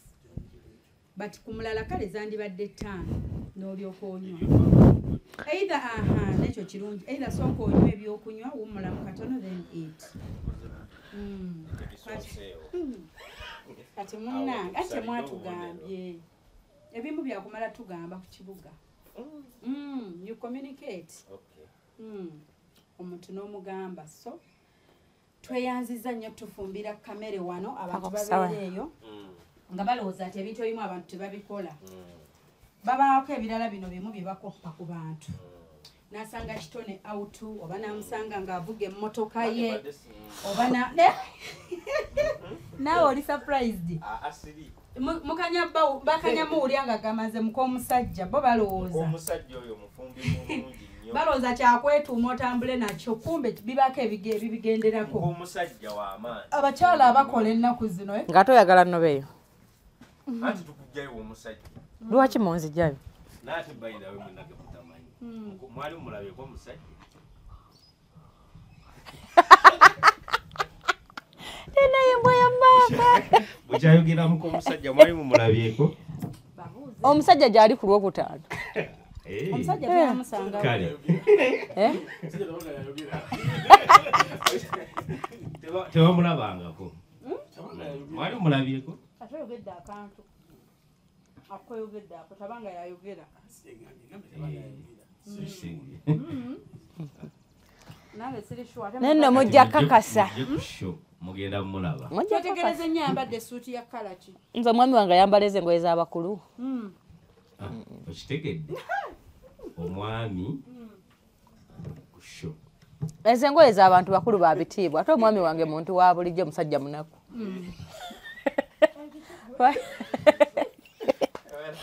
but kumulala kale zandibadde 5 n'olyoka onywa either nekyo kirungi either sooka onywa ebyokunywa wummulamu katono then eat kati munnange ate mwatugambye ebimu byakumala tugamba ku kibuga you communicate omuntu n'omugamba so tweyanziza nnyo tufumbira kamere wano abantu babeereeyo nga balowooza nti ebintu ebimu abantu tebabikola babaako ebirala bino bimu bye bakoppa ku bantu nasanga kitone autu oba namusanga ng'avuga emmotoka ye oba naawe oli surprised bakanyamuwulya nga gamaze mukomusajja bo balowooza balowooza kyakwetuuma otambule nakyo kumbe bibaako ebibigenderako abakyala abakola ennaku zino nga toyagala nnobeeyo anti tukujjayo omusajja lwaki munzijayo naate bayirawe munage mutamanyi mwali mulabyeko omusajja enayembwa yambaaka bukyayogeramuko omusajja mwali mumulabyeko omusajja gyali ku lwokutaano omusajja twamusanga kale tewamulabangako mwali mulabyeko atayogedde akantu akoyogedde ako tabanga yayogera nange siri nenno mujja kakasa mugenda mulaba kyotegereza ennyo ayambadde essuuti ya kala ki nze omwami wange ayambala engoye z'abakulu okitegedde omwami kusho ezo engoye z'abantu bakulu babitiibwa ate omwami wange muntu wa bulijjo omusajja munaku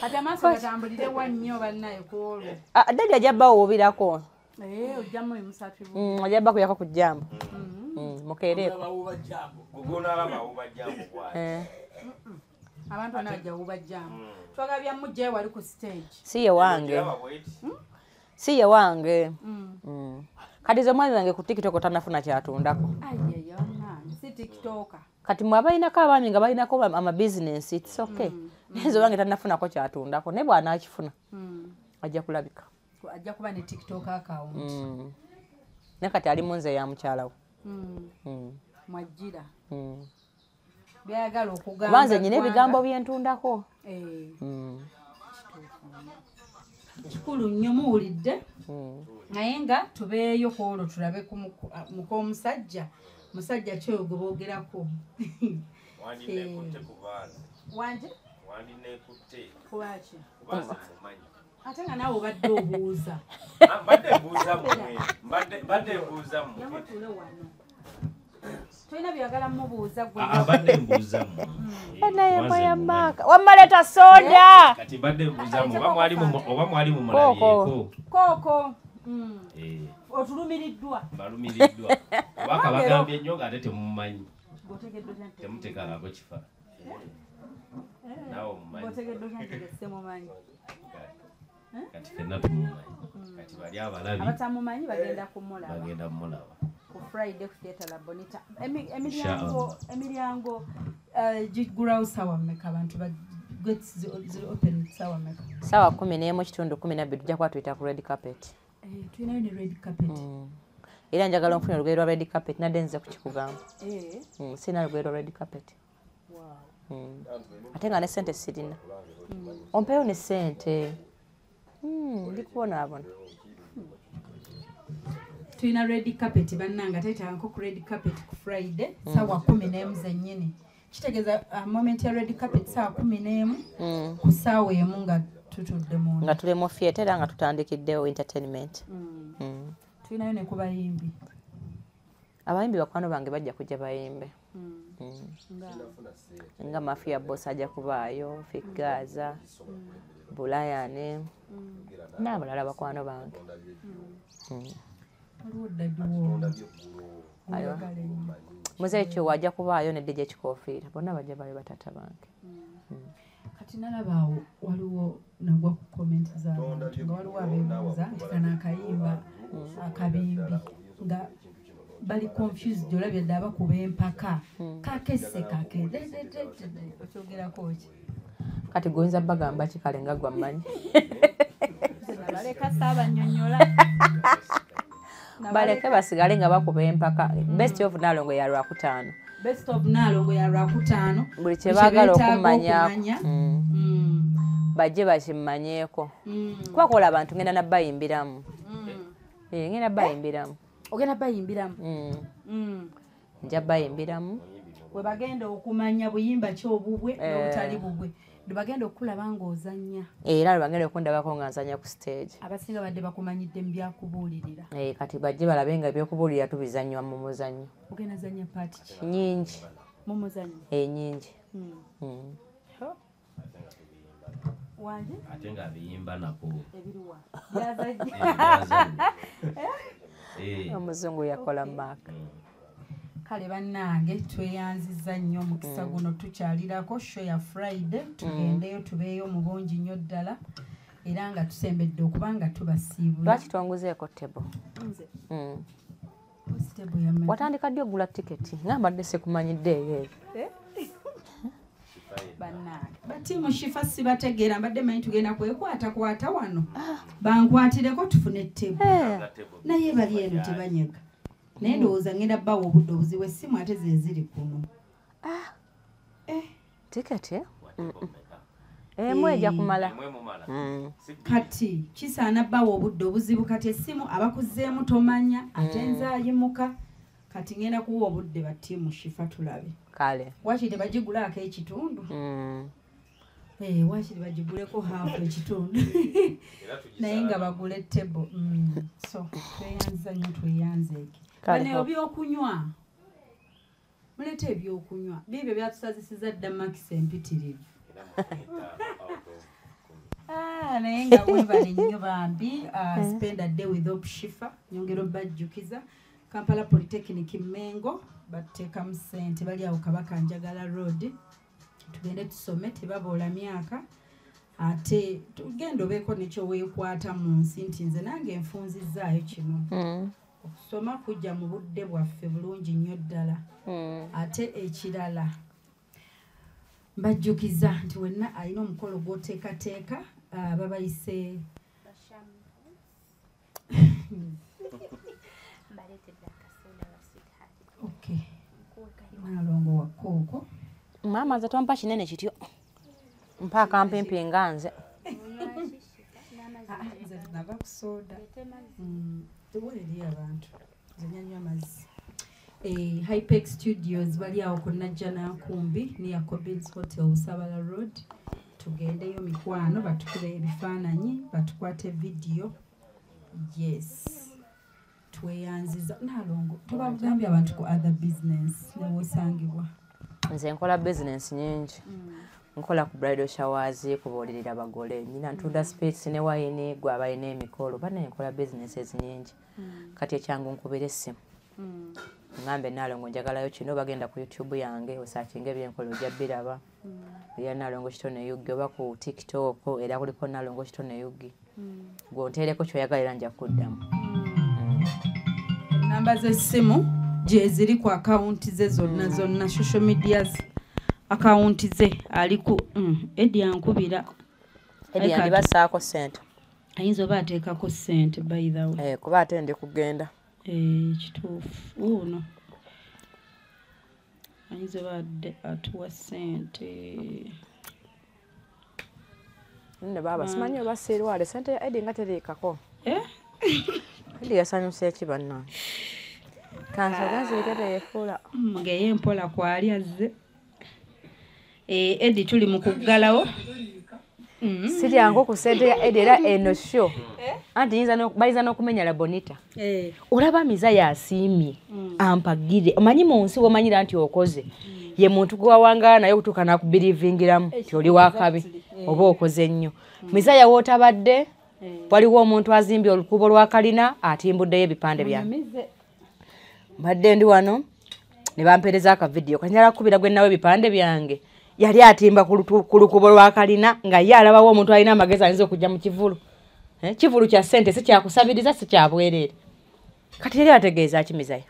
kati amaaso gatambulire wa nnyo bannaye ku olwo ddali ajabba wuubirako ojjamu emusatu ajabba kuyako ku jjambo mukeereeko abantu bana bajja wubajjamu twagabya mujjayo wali ku stage si ye wange si ye wange kati ze omwami wange ku tiktok tanafuna kyatundako si tiktoka kati mwe abalinako abaami nga balinako amabizinensi its okay naye wange tanafunako kyatundako naye bw'anaakifuna ajja kulabika ajja kuba ne tiktok account naye kati ali mu nze ya mukyalawo mwajjira byayagala okugamba kubanze nyina ebigambo byentundako kikulu nnyo muwulidde naye nga tubeeyo ku olwo tulabe mukomusajja musajja kyoyo gwe boogerako wanje kubaki ate nga naawe obadde obuuza yamutule wano tolina byagala mubuuza abadde mbuuzamu enayembwa yambaaka wammaleta soda kati badde mbuuzamu oba mwali mumulabyeko kooko otulumiriddwa balumiriddwa obaka bagambye nnyo nga ate temumanyi temuteekangako kifa naawe omumanyi kati fenna tumumanyi kati bali abalabi abatamumanyi bagenda kumulaba ku Friday ku Theatre La Bonita emiryango gigulawo sawa mmeka abantu open sawa mmeka sawa 11:12 tujja kuba tuyita ku red carpet tulinayo ne red carpet era njagala nfuna olugero lwa red carpet nadde nze kukikugamba sina lugero lwa red carpet ate nga ne sente sirina ompeyo ne sente ndikubonaabona tulina red carpet bannanga tetangako ku red carpet ku Friday sawa 11 zennyini kitegeeza moment ya red carpet sawa 11 ku saawa emu nga tutudde mu nga tuli mu theatre era nga tutandikiddewo entertainment tulinayo ne ku bayimbi abayimbi bakwano bange bajja kujja bayimbe nga Mafia Boss ajja kubaayo Figaza Bulayane n'abalala bakwano bange Muzee Kyo wajja kubaayo ne DJ Kikofiira bonna bajja bayo batata bange kati nalabaawo waliwo nagwa ku comment z'abantu nga waliwo abeebuuza nti kana akayimba akabimbi nga bali confused olabye dda bakuba empaka kakesse kake okyogerako ki kati goyinza bagamba ki kale nga gwammanyi baleka saabanyonnyola baleke basigale nga bakuba empaka best of Nalongo ya Lwakutaano best of Nalongo ya Lwakutaano buli kye baagala okumanya bajje bakimmanyeeko kwakola abantu ngenda nabayimbiramu ngenda bayimbiramu ogenda bayimbiramu nja bayimbiramu we bagenda okumanya buyimba ki obubwe n'obutali bubwe bagenda okulaba ng'ozannya era bagenda okundabako nga nzanya ku stage abasinga badde bakumanyidde mu byakubuulirira kati bajje balabe nga ebyokubuulirira tubizannywa mu muzannyo ogenda zanya paati ki nyingi mu muzannyo nyingi wanje ate nga biyimba nako ebiruwa omuzungu yakola maaka kale bannange tweyanziza nnyo omukisa guno tukyalirako show ya Friday tugendeyo tubeeyo mu bungi nnyo ddala era nga tusembedde okuba nga tubasiibula lwaki twanguzeeko tebo watandika ddi ogula tiketi nga mbadde sekumanyiddeeyo ebyo bannange batiimu shifa sibategeera mbadde manyi tugenda kwekwatakwata wano bankwatireko tufune tebo naye bali eno tebanyega naye ndowooza ngenda bbawa obudde obuzibu essimu ate ze ziri kuno tiketi emu ejja kumala kati kisaana bbawa obudde obuzibu kati essimu abakuzeemu tomanya ate nzaayimuka kati ngenda kuwa obudde batiimu shifa tulabe kale wakiri tebagigulaako ekitundu wakiri bagiguleko haafu ekitundu naye nga bagule tebo so tweyanziza nnyo tweyanzeeki bane ebyokunywa mulete ebyokunywa bibyo byatusazisiza dda makisi empitirivu naye nga webale nnyo bambi spend a day with Opshifa nyongero bajjukiza Kampala Polytechnic Mengo bateekamu ssente bali awo Kabaka Njagala Road tugende tusome tebaboola myaka ate tugenda obeeko nekyo weekwata mu nsi nti nze nange enfunzizzaayo kino okusoma kujja mu budde bwaffe bulungi nnyo ddala ate ekirala mbajjukiza nti wenna alina omukolo gw'oteekateeka babayise okay Nalongo wa Kooko maama nze tompa kinene kityo mpa akampimpi nga nze nze nava ku soda tuwuliri abantu zenyanywa amazzi Hypex Studios bali awo ku Najjana Nkumbi near Cobbins Hotel Sabala Road tugendeyo mikwano batukube ebifaananyi batukwate video yes tweyanziza Nalongo tubagambye abantu ku other business newosangibwa nze nkola business nyingi nkola ku bridal showers kubuulirira abagole nyina ntunda space ne wayini gwe abalina emikolo bane nkola businesses nyingi kati ekyangu nkubira essimu ngambe Nalongo njagalayo kino bagenda ku YouTube yange osachinga ebyenkola ojja biraba ya Nalongo Kitone Yugi oba ku TikTok era kuliko Nalongo Kitone Yugi gw'onteereko kyoyagalira nja kuddamu namba z'essimu gye ziri ku akawunti ze zonna social medias akawunti ze ali ku Eddie ankubira Eddie andi basaako ssente ayinza oba ateekako ssente by the way kuba ate ndi kugenda kituufu uno ayinza badde atuwa ssente nne baba simanyi oba sirwale sente ya Edi nga teriikako Edi yasanyusa eki bannange kansoga nzirikete yefuula ngeye mpola kwali azze Edi tuli mu kuggalawo siryangu ku sente ya Edi era eno sho anti bayinza n'okumenya la bonita olaba miza yasiimye ampagire omanyi mu nsi womanyira nti okoze ye muntu gwawangala naye okutuuka nakubirivingiramu ti oli wakabi oba okoze nnyo miza yawe otabadde waliwo omuntu azimbye olukuubo lwa kalina atimbuddeyo ebipande byange mbadde ndi wano ne bampeereza akavidiyo kanyala kubira gwe nawe ebipande byange yali atimba ku lukuubo lwa kalina nga ye alabawo omuntu alina amagezi ayinza okujja mu kivulu kivulu kya ssente si kyakusabiriza si kya bwereere kati yali ategeeza kimizayo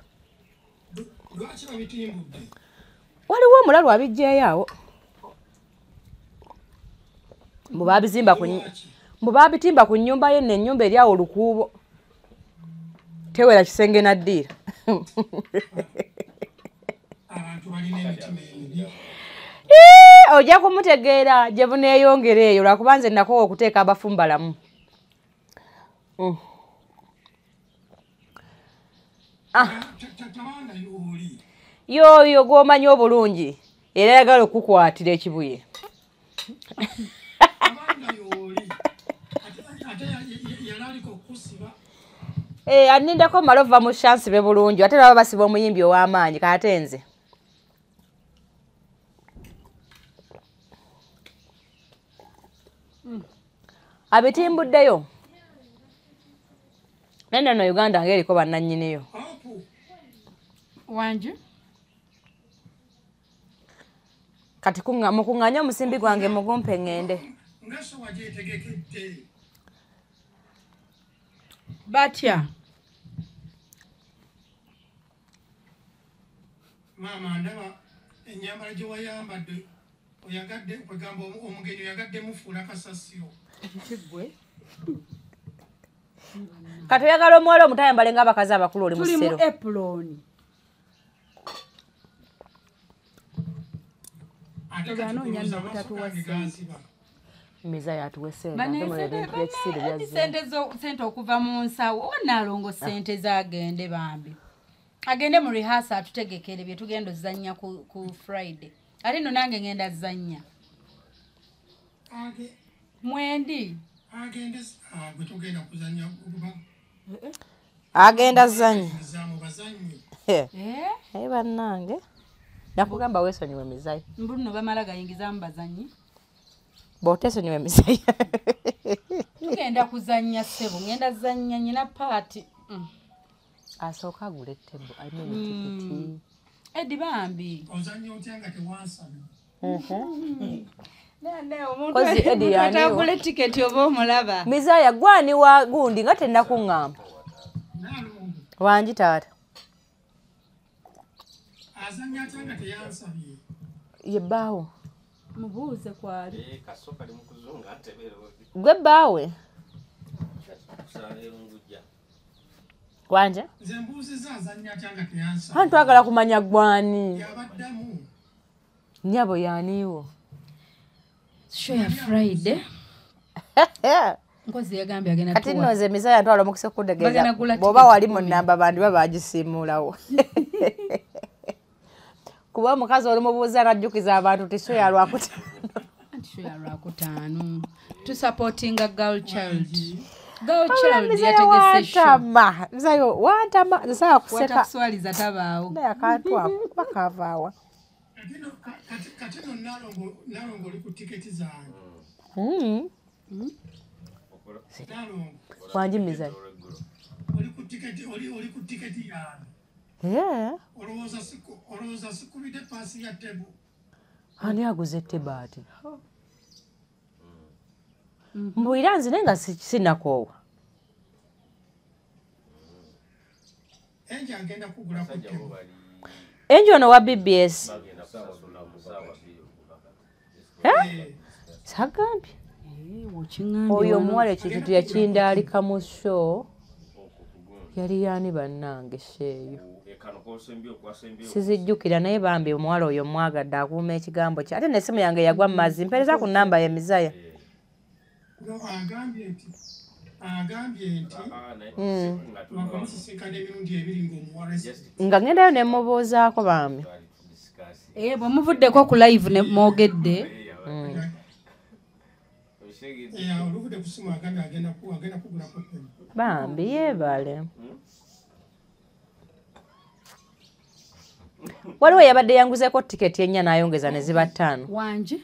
waliwo omulalu abijjeeyo awo mbu babitimba ku nnyumba ye nno ennyumba eri awo olukuubo tewera kisenge naddiira ojja kumutegeera gye buneeyongera eyo lwakuba nze nakowa okuteeka abafumbalamu yoyo gw'omanyi obulungi era yagala okukwatira ekibuye anindako malova mu shansi be bulungi ate baba basiba omuyimbi ow'amaanyi kate nze abitimbuddeyo neno Uganda ng'eriko bannannyiniyo wanju kati mukuŋŋanya omusimbi gwange mugumpe ŋŋende batya maama ndaba ennyambala gye wayambadde oyagadde kwegamba omugenyi oyagadde mufuula kasasiro kati oyagala omuwala omutayambale ng'abakazi abakulu oli musero tuli mu epuloni oganoonya nno obutatuwa ssente miza yatuwe sente okuva mu nsawo wanaalongo sente zagende bambi agende mu rehasa atutegekere bye tugenda ozannya ku Friday ate nno nange ngenda zannya mwendi agenda zannya aye bannange nakugamba weesonyiwe mizayo mbuno bamala gayingizamu bazanyi bw'otesonyiwe mizayo tugenda kuzannya ssebo ngenda zannya nyina paati asooka agula ettebo alina ebitikiti Edi bambi ozannya otya nga tewansana kozi Edi yaniwo atagula tiketi oba omulaba mizaya gwani wa gundi nga tennakuŋŋamba wangi taata azannya atya nga teyansabye ye bbaawo mubuuze kwali gwe bbaawe wanja nze mbuuziza azannya atya nga teyansabye anti twagala kumanya gwani yabaddamu nnyabo yaniwo show ya Friday nkozi yagambye agenda kati nno nze misaya ntwala omukisa okutegeeza bw'oba wali mu nnamba bandi babagisiimulawo kuba omukazi olimubuuza najjukiza abantu ti show ya lwakutaano tusupportinga girl child yategese misayo wantama nzisaya kuseka watakuswaliza tabaawo naye akantu ako bakavaawa kati no nalongo oli ku tiketi zange wangi mizayo oli ku tiketi yange olowooza sikubidde paasi ya tebo ani aguze ettebo ati mbwira nzine nga sinakoowa enje agenda kugula ku tebo enje ono wa BBS sagambye oyo omuwala ekintu yakindaalika mu show yali yani bannange sheeyo sizijjukira naye bambi omuwala oyo mwagadde akuuma ekigambo kye ate n'essimu yange yagwa mu mazzi mpereza ku nnamba ye Mizaya nga ngendayo ne mubuuzaako bambi bwe muvuddeko ku live ne mwogedde bambi yeebale waliwo yabadde yanguzeeko tiketi ennya n'ayongeza ne ziba 5 wanje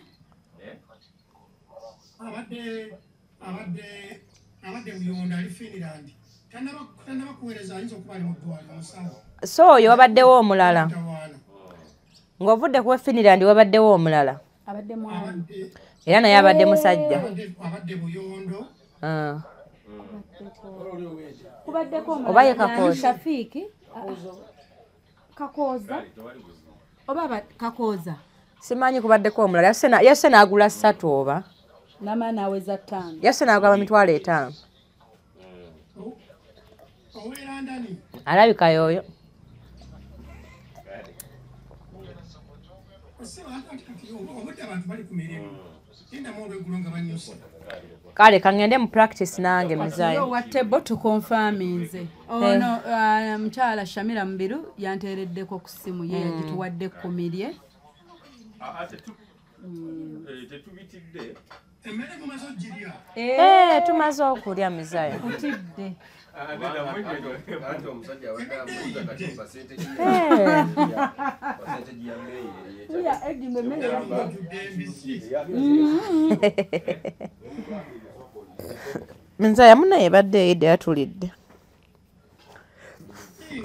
abadde muyonda ali Finland tanaba kuweereza ayinza okuba ali mu ddwaliro musawo so oyo wabaddewo omulala ng'ovudde ku Finland wabaddewo omulala era naye abadde musajja abadde buyondo oba ye Kakooza Shafiiki Kakooza oba Kakooza simanyi kubaddeko omulala yasse n'agula 3 oba n'amaana aweza 5 yasse n'agaba mitwalo 5 alabika yooyo kale kangende mu practice nange Mizaya wattebo tukonfaminze ono mukyala Shamira Mbiru yanteereddeko ku ssimu ye yagituwadde kumirye tumaze okulya Mizaya utidde Mizaya munaye ebadde eyidde yatulidde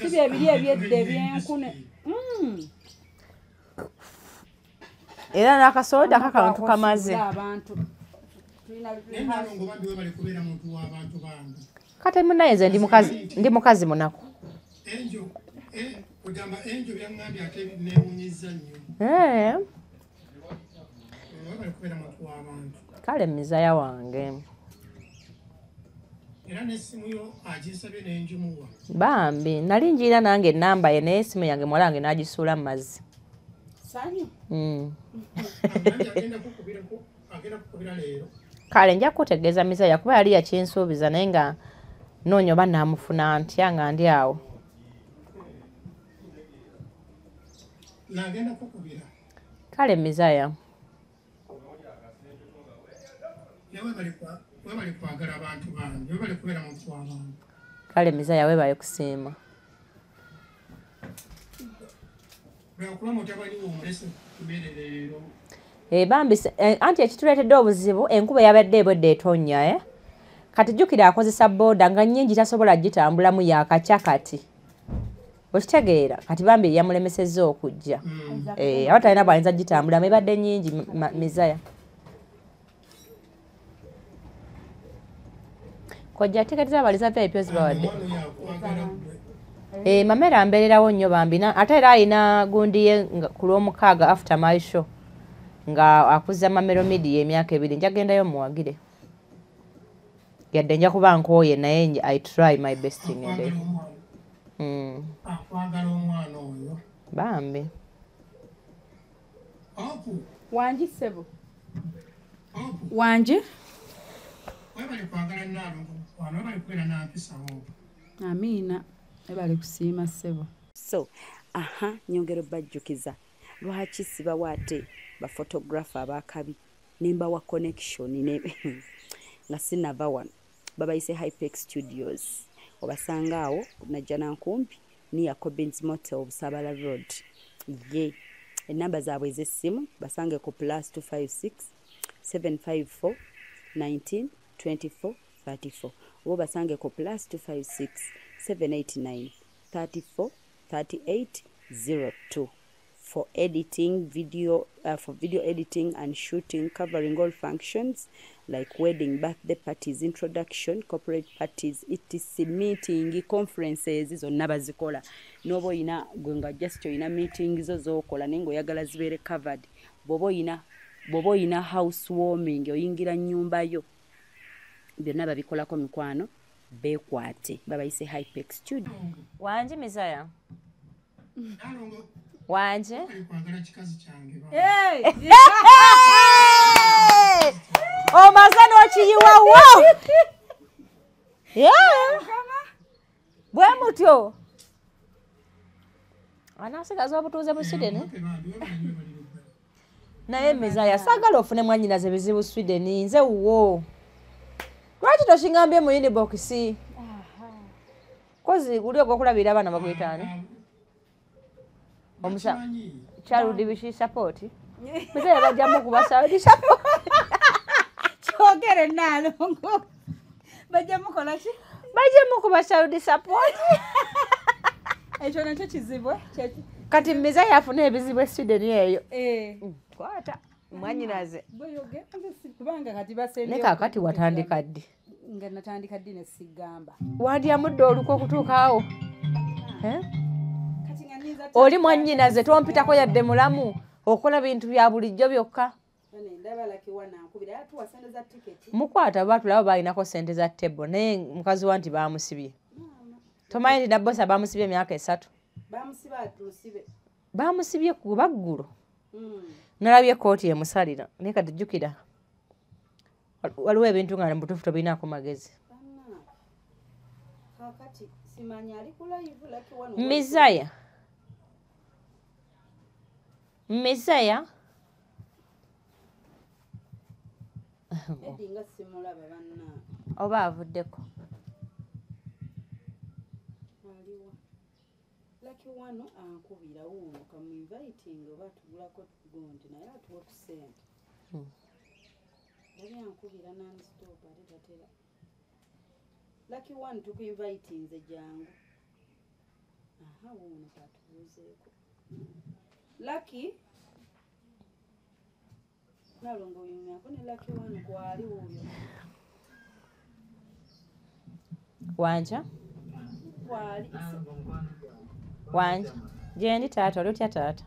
kibi ebiri ebyedde ebyenkune era n'akasoda kakantu kamaze kate munaye nze ndi mukazi munaku kale Mizaya wange bambi nali njiira nange enamba ye naye essimu yange muwalange n'agisuula mu mazzi kale nja kutegeeza Mizaya kuba yali yakinsuubiza naye nga noonya oba naamufuna ntya nga ndi awo kale Mizaya kale Mizaya weebale kusiima bambi anti ekituleetedde obuzibu enkuba yabadde ebwedde etonnya kati jjukira akozesa booda nga nnyingi tasobola gitambulamu yakacya kati okitegeera kati bambi yamulemesezza okujja aba talina bwayinza gitambulamu ebadde nnyingi Mizaya kojja tiketi z'abaliza VIP zibawadde mamera ambeererawo nnyo bambi ate era alina gundi ye ku lw'omukaaga after my show nga akuza Mamero Media emyaka 2 njagendayo muwagire yadde nja kuba nkooye naye I try my best ngende bambi wanji sebo wanji Amina ebali kusiima ssebo so nyongero bajjukiza lwaki sibawaate bafotographer abakabi nemba wa connection ne nga sinava wano babayise Hypex Studios obasanga awo najja nankumpi ni ya Cobbins Motel Obusabala Road ye enamba zaabwe ez'essimu basange ku +256 754 19 24 34 obo basange ku +256 789 34 38 02 for editing video editing and shooting covering all functions like wedding, birthday parties, introduction, corporate parties, etc, meeting, conferences zonna bazikola nobo ina gwenga just ina meeting zo kola nengo yagala zibere covered bobo ina housewarming oyingira nyumba yo byonna babikolako mikwano beekwate babayise Hypex Studio. Wanje Mizaya. Nalongo Wanje. kwagala kikazi kyange. Omazano okiyiwawo. Bwe mutyo. Anasigaza obutuuze bu Sweden. Naye Mizaya sagala ofune mwannyinaze bizibu Sweden nze wuwo. Lwaki toshingambye mu inbox? Kozi guli okulabira abaana bagwitaani. Omusa child division support. Mizaya bajjamu kubasa support. Kyogere Nalongo. Bajjamu kola ki? Bajjamu kubasa support. Ekyo nakyo kizibu. Kati Mizaya afune ebizibu Sweden eyo. Kwata mwanyinaze. Boyoge kubanga kati basende. Neka kati watandika ddi. Nga natandika ddi ne sigamba. Wandya muddo oluko okutuukaawo. Oli mwannyinaze tompitako yadde mulamu okola bintu bya bulijjo byokka. Mukwata batulaba balinako sente za tebo naye mukazi wanti bamusibye. Tomanyi nti nabbosa bamusibye emyaka 3. Bamusibye ku baggulo. Nalabye kooti emusalira naye kati jjukira. Waliwo ebintu nga mbutuufu tobinaako magezi. Mizaya. Mizaya. Oba avuddeko. Laki wano ankubira wuno kamuinviting oba tugulako gundi naye atuwa ku sente. Yali ankubira non-stop ate tatera. Laki wano tukuinviting ze jangu. Wuno katubuuzeeko. Laki Nalongo oyumyako ne Laki wano kwali wuyo. Wanja? Kwali. Wanja. Jendi taata olutya taata.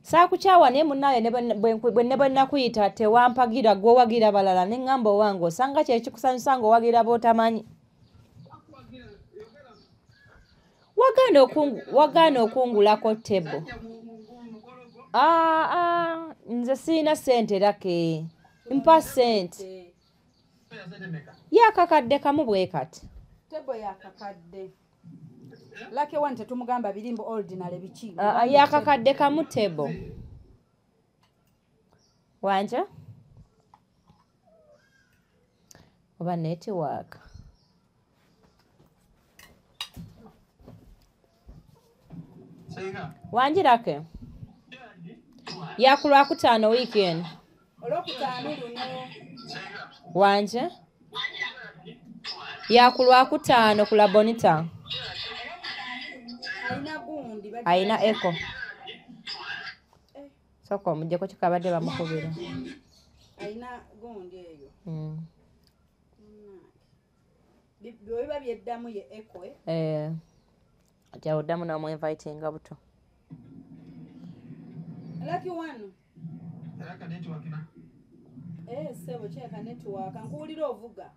Saakukyawa naye munnaye bwe nakuyita tewampagira gwowagira balala ne ngamba owange osanga kyekikusanyusa ng'owagira b'otamanyi. Wagaana okungulako tebo. Nze siina sente Lake. Mpa sente. Yakakadde kamu bwe kati. Tebo yakakadde. Laki wante tumugamba birimbo ordinary biki. Yakakadde kamu tebo. Wanja? Oba network. Wanjirake. Yakulwa kutaano weekend. Olwokutaano luno. Wanje? Yakulwa kutaano kula Bonita. Aina eko. Soko mujeko kikabadde bamukubira. Aina gundi eyo. Biba byeddamu ye eko Ati awuddamu namu inviting buto. Laki wano. Laka network na. Sebo cheka network nkuwulira ovuga.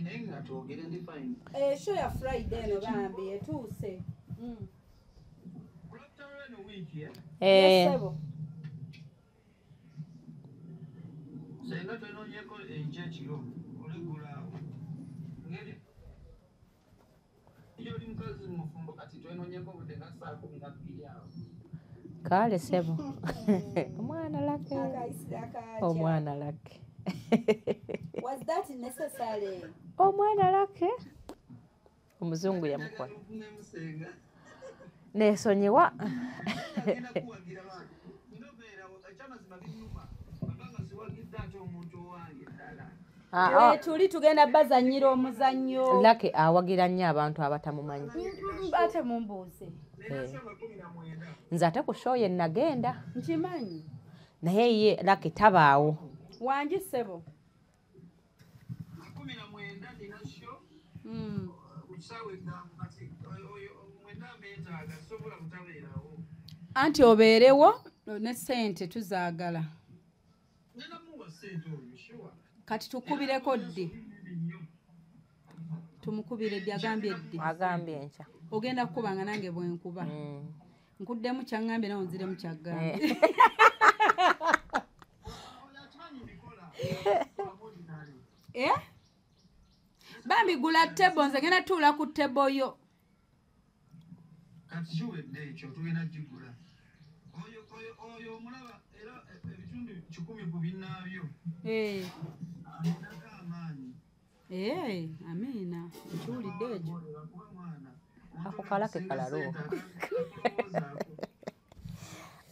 Nenga twogere ndi fine. Show ya Friday no bambi etuuse. Kulotara no week Sebo. Senga twinonyeko enje kiro oligula. Ngeri yoli mkazi mufumbo kati twinonyeko butenga saa 12 awo. Kale Sebo. Omwana Lake. Omwana Lake. Was that necessary? Omwana Lake. Omuzungu yamukola. Nesonyiwa. Tuli tugenda bazanyira omuzannyo. Lake awagira nnyo abantu abatamumanyi. Ate mumbuuze. Nze ate ku show ye nagenda. Nkimanyi. Naye ye Lake tabaawo. Wanji Sebo. 19 dina show. Usawe kati mwenda meta agasobola mutabeerawo. anti obeerewo ne ssente tuzaagala kati tukubireko ddi tumukubire ddi agambye enkya ogenda kukubanga nange bwenkuba nkuddemu kyaŋŋambye nawe nziremu kyaggambye bambi gula tebo nze genda tuula ku tebo yo kati kiwedde ekyo tugenda gigula oyo omulaba era ebitundu 10 ku binnaabyo amaanyi amiina nkiwulidde ekyo ako kalake kalalo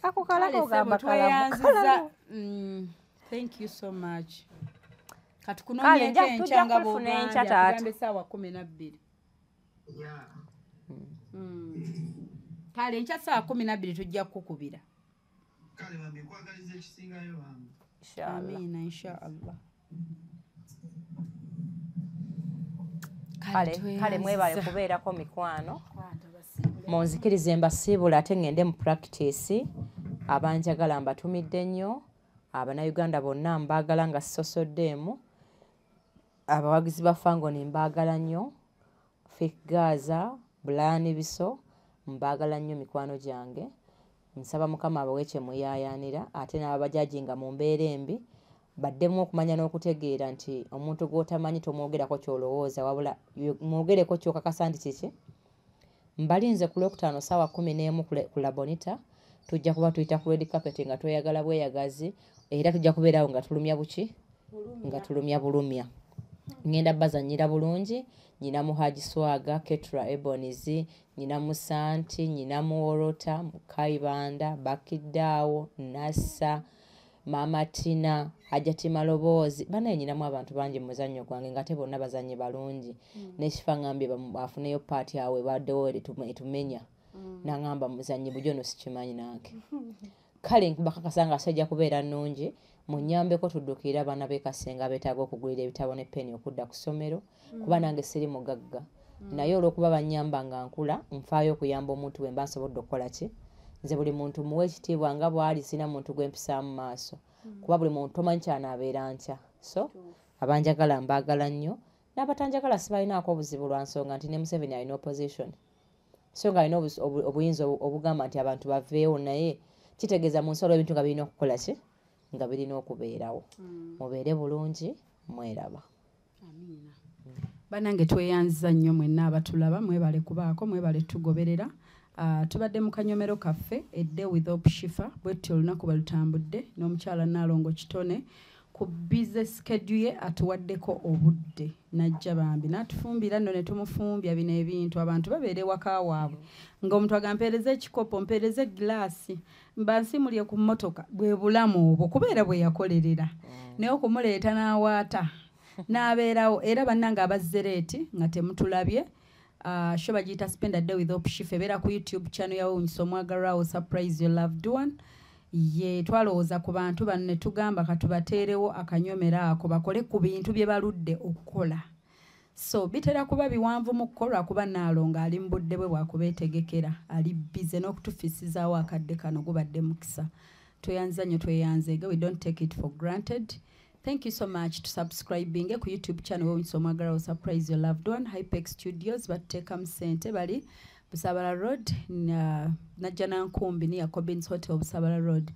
ako kalake ogamba kalamu. Thank you so much. Kati kunoonyeko enkya nga bw'ogambye essaawa 12. Kale enkya ssaawa 12 tujja kukubira. Kale bambi nkwagaliza ekisingayo bambi. Amiina inshaallah. Kale mwebale kubeerako mikwano munzikirize mbasiibula ate ngende mu practice abanjagala mbatumidde nnyo Abannayuganda bonna mbaagala nga sosoddeemu abawagizi ba Fangoni mbaagala nnyo Fake Gaza Brian Biso mbaagala nnyo mikwano gyange nsaba Mukama abaweekye muyaayaanira ate n'ababajajinga mu mbeera embi baddemu okumanya n'okutegeera nti omuntu gw'otamanyi tomwogerako kyolowooza wabula mwogereko kyokakasa nti kiki mbalinze ku Lwokutaano ssaawa 11 ku La Bonita tujja kuba tuyita ku red carpet nga tweyagala bweyagazi era tujja kubeerawo nga tulumya buki nga tulumya bulumya ngenda bazanyira bulungi nyina Muhaji Swaga Ketra Ebonizi nyina Musanti nyina Muorota Mukaibanda Bakidaawo Nassa Mama Tina Hajati Malobozi bana nyinamu abantu bangi muzannyo gwange ngate bonna bazannyi balungi n'ekifa ngambye bafuneyo paati yawe baddewo etumenya nangamba muzannyi bujono sikimanyi nange kale bakakasanga asajja kubeera nnungi munyambeko tuddukira abaana b'ekasenga beetaaga okugulira ebitabo ne peni okudda ku ssomero kuba nange siri mugagga naye olw'okuba banyamba nga nkula nfaayo okuyamba omuntu bwe mba nsobodde okukola ki nze buli muntu muwe ekitiibwa nga bw'ali sina muntu gw'empisaamu maaso kuba buli muntu tomanyi ky'anaabeera nkya so abanjagala mbaagala nnyo n'abatanjagala sibalinaako obuzibu lwa nsonga nti ne Museveni alina opposition so nga alina obuyinza obugamba nti abantu baveewo naye kitegeeza mu nsolo ebintu nga birina okukola ki nga birina okubeerawo mubeere bulungi mweraba banange tweyanziza nnyo mwenna abatulaba mwebale kubaako mwebale tugoberera tubadde mu kanyomero kaffe edde with Opshifa bwetyo olunaku balutambudde n'omukyala Nalongo Kitone ku busy schedule ye atuwaddeko obudde najja bambi n'atufumbira nno ne tumufumbya bino ebintu abantu babeere waka waabwe ng'omuntu agampeereza ekikopo mpeereza egiraasi mba nsimulye ku mmotoka bwe bulamu obwo kubeera bwe yakolerera naye okumuleeta n'awaata n'abeerawo era bannange abazzereeti nga temutulabye sho bagiyita Spend a Day with Opshifa ebeera ku YouTube channel yawe Onyisa Omwagalwawo Surprise Your Loved One ye twalowooza ku bantu bano ne tugamba katubateerewo akanyomero ako bakole ku bintu bye baludde okukola so bitera kuba biwanvu mu kukolwa kuba Nalongo ali mu budde bwe bwakubeetegekera ali bize n'okutufisizaawo akadde kano gubadde mukisa tweyanza nnyo tweyanzeege we don't take it for granted. Thank you so much to subscribing ku YouTube channel Onyisa Omwagalwawo Surprise Your Loved One Hypex Studios bateka msente bali Busabala Road najja nankumbi ni ya Cobbins Hotel Busabala Road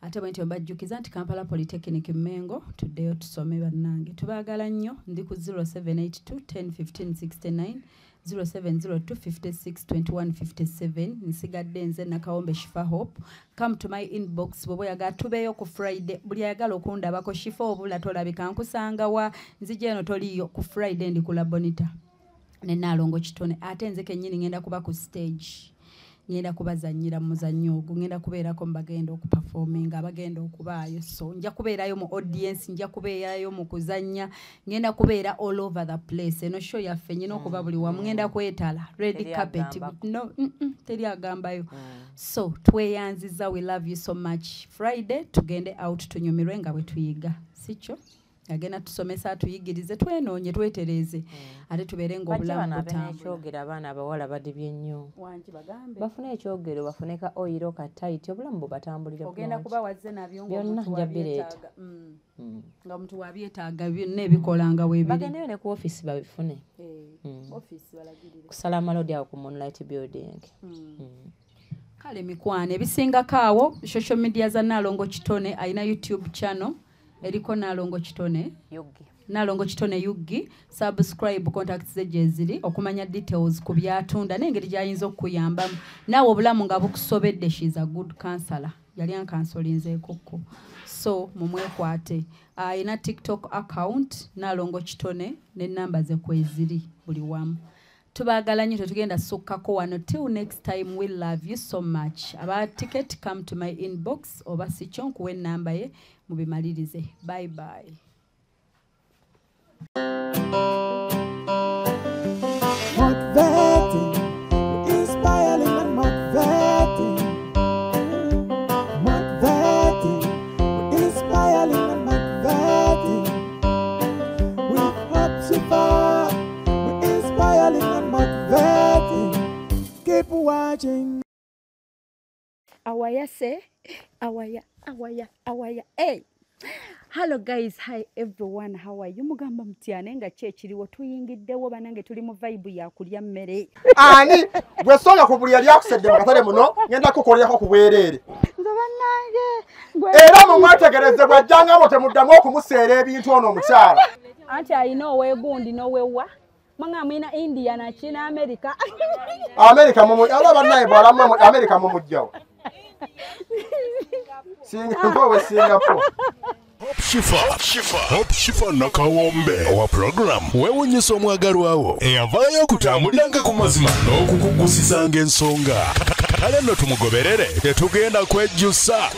ate bwentyo mbajjukiza nti Kampala Polytechnic Mengo tuddeyo tusome bannange tubaagala nnyo ndi ku 0782 101569 0702562157 nsigadde nze Nakawombe Shifa Hope. Come to my inbox bwe boyaga tubeeyo ku Friday buli ayagala okundabako Shifa obula tolabika nkusanga wa nzije eno toliyo ku Friday ndi ku La Bonita ne Nalongo Kitone ate nze kennyini ngenda kuba ku stage ngenda kubazannyira muzannyo ogwo ngenda kubeerako mbagenda okuperforminga abagenda okubaayo so nja kubeerayo mu audience nja kubeerayo mu kuzannya ngenda kubeera all over the place eno show yaffe nyina okuba buli wamu ngenda kwetala red carpet no teri agambayo so tweyanziza we love you so much Friday tugende out tunyumirwe nga bwe tuyiga sikyo agenda tusomesa tuyigirize twenoonye twetereze ate tubeere ng'obulamu butambula abaana abawala badibye nnyo bafune ekyogero bafune ka oyiro ka tight obulamu bubatambulire ogenda kuba wazze nabyo ng'omutuwabireeta nga omuntu wabyetaaga byonna ebikolanga weebiri bagendeyo ne ku office babifune kusala amalodi awo ku Moonlight Building. Kale mikwane ebisingako awo social media za Nalongo Kitone alina YouTube channel eriko Nalongo Kitone Nalongo Kitone Yugi. Subscribe, contacts ze jeziri okumanya details ku byatunda n'engeri gy'ayinza okuyambamu naawe obulamu nga bukusobedde. She's a good counselor, yali ankansolinzeekokko, so mumwekwate. Alina TikTok account Nalongo Kitone n'ennamba ze kweziri buli wamu. Tubagala nnyo tetugenda sukkako wano. Till next time, we love you so much. About ticket, come to my inbox oba sicho nkuwe ennamba ye mubimalirize. Bye bye. Motivating, inspiring and motivating. Motivating, inspiring and motivating. With Hope Shifa, we're inspiring and motivating. Keep watching. Awaya say, awaya. Hey. Hello guys, hi everyone, how are you? Mugamba mtiane nga chechiriwo tuyingiddewo banange tuli mu vibe ya kulya mmere. Ani gwe songa ku buli yali akusedde mu katale muno ngenda kukolyako ku bwerere. Era mu mwategereze bwajjanga mo temuddamu okumuseera ebintu ono omukyala. Anti ayina owegundi n'owewa. Mwanga mwina India na China America. America mu alaba naye bwalamu America mu mujjawo. Singapore, Singapore. Hope Shifa nakawombe owa program wewunyisa omwagalwawo eyavaayo okutambuliranga ku mazima n'okukugusisanga ensonga. Kale nno tumugoberere tetugenda kwejjusa.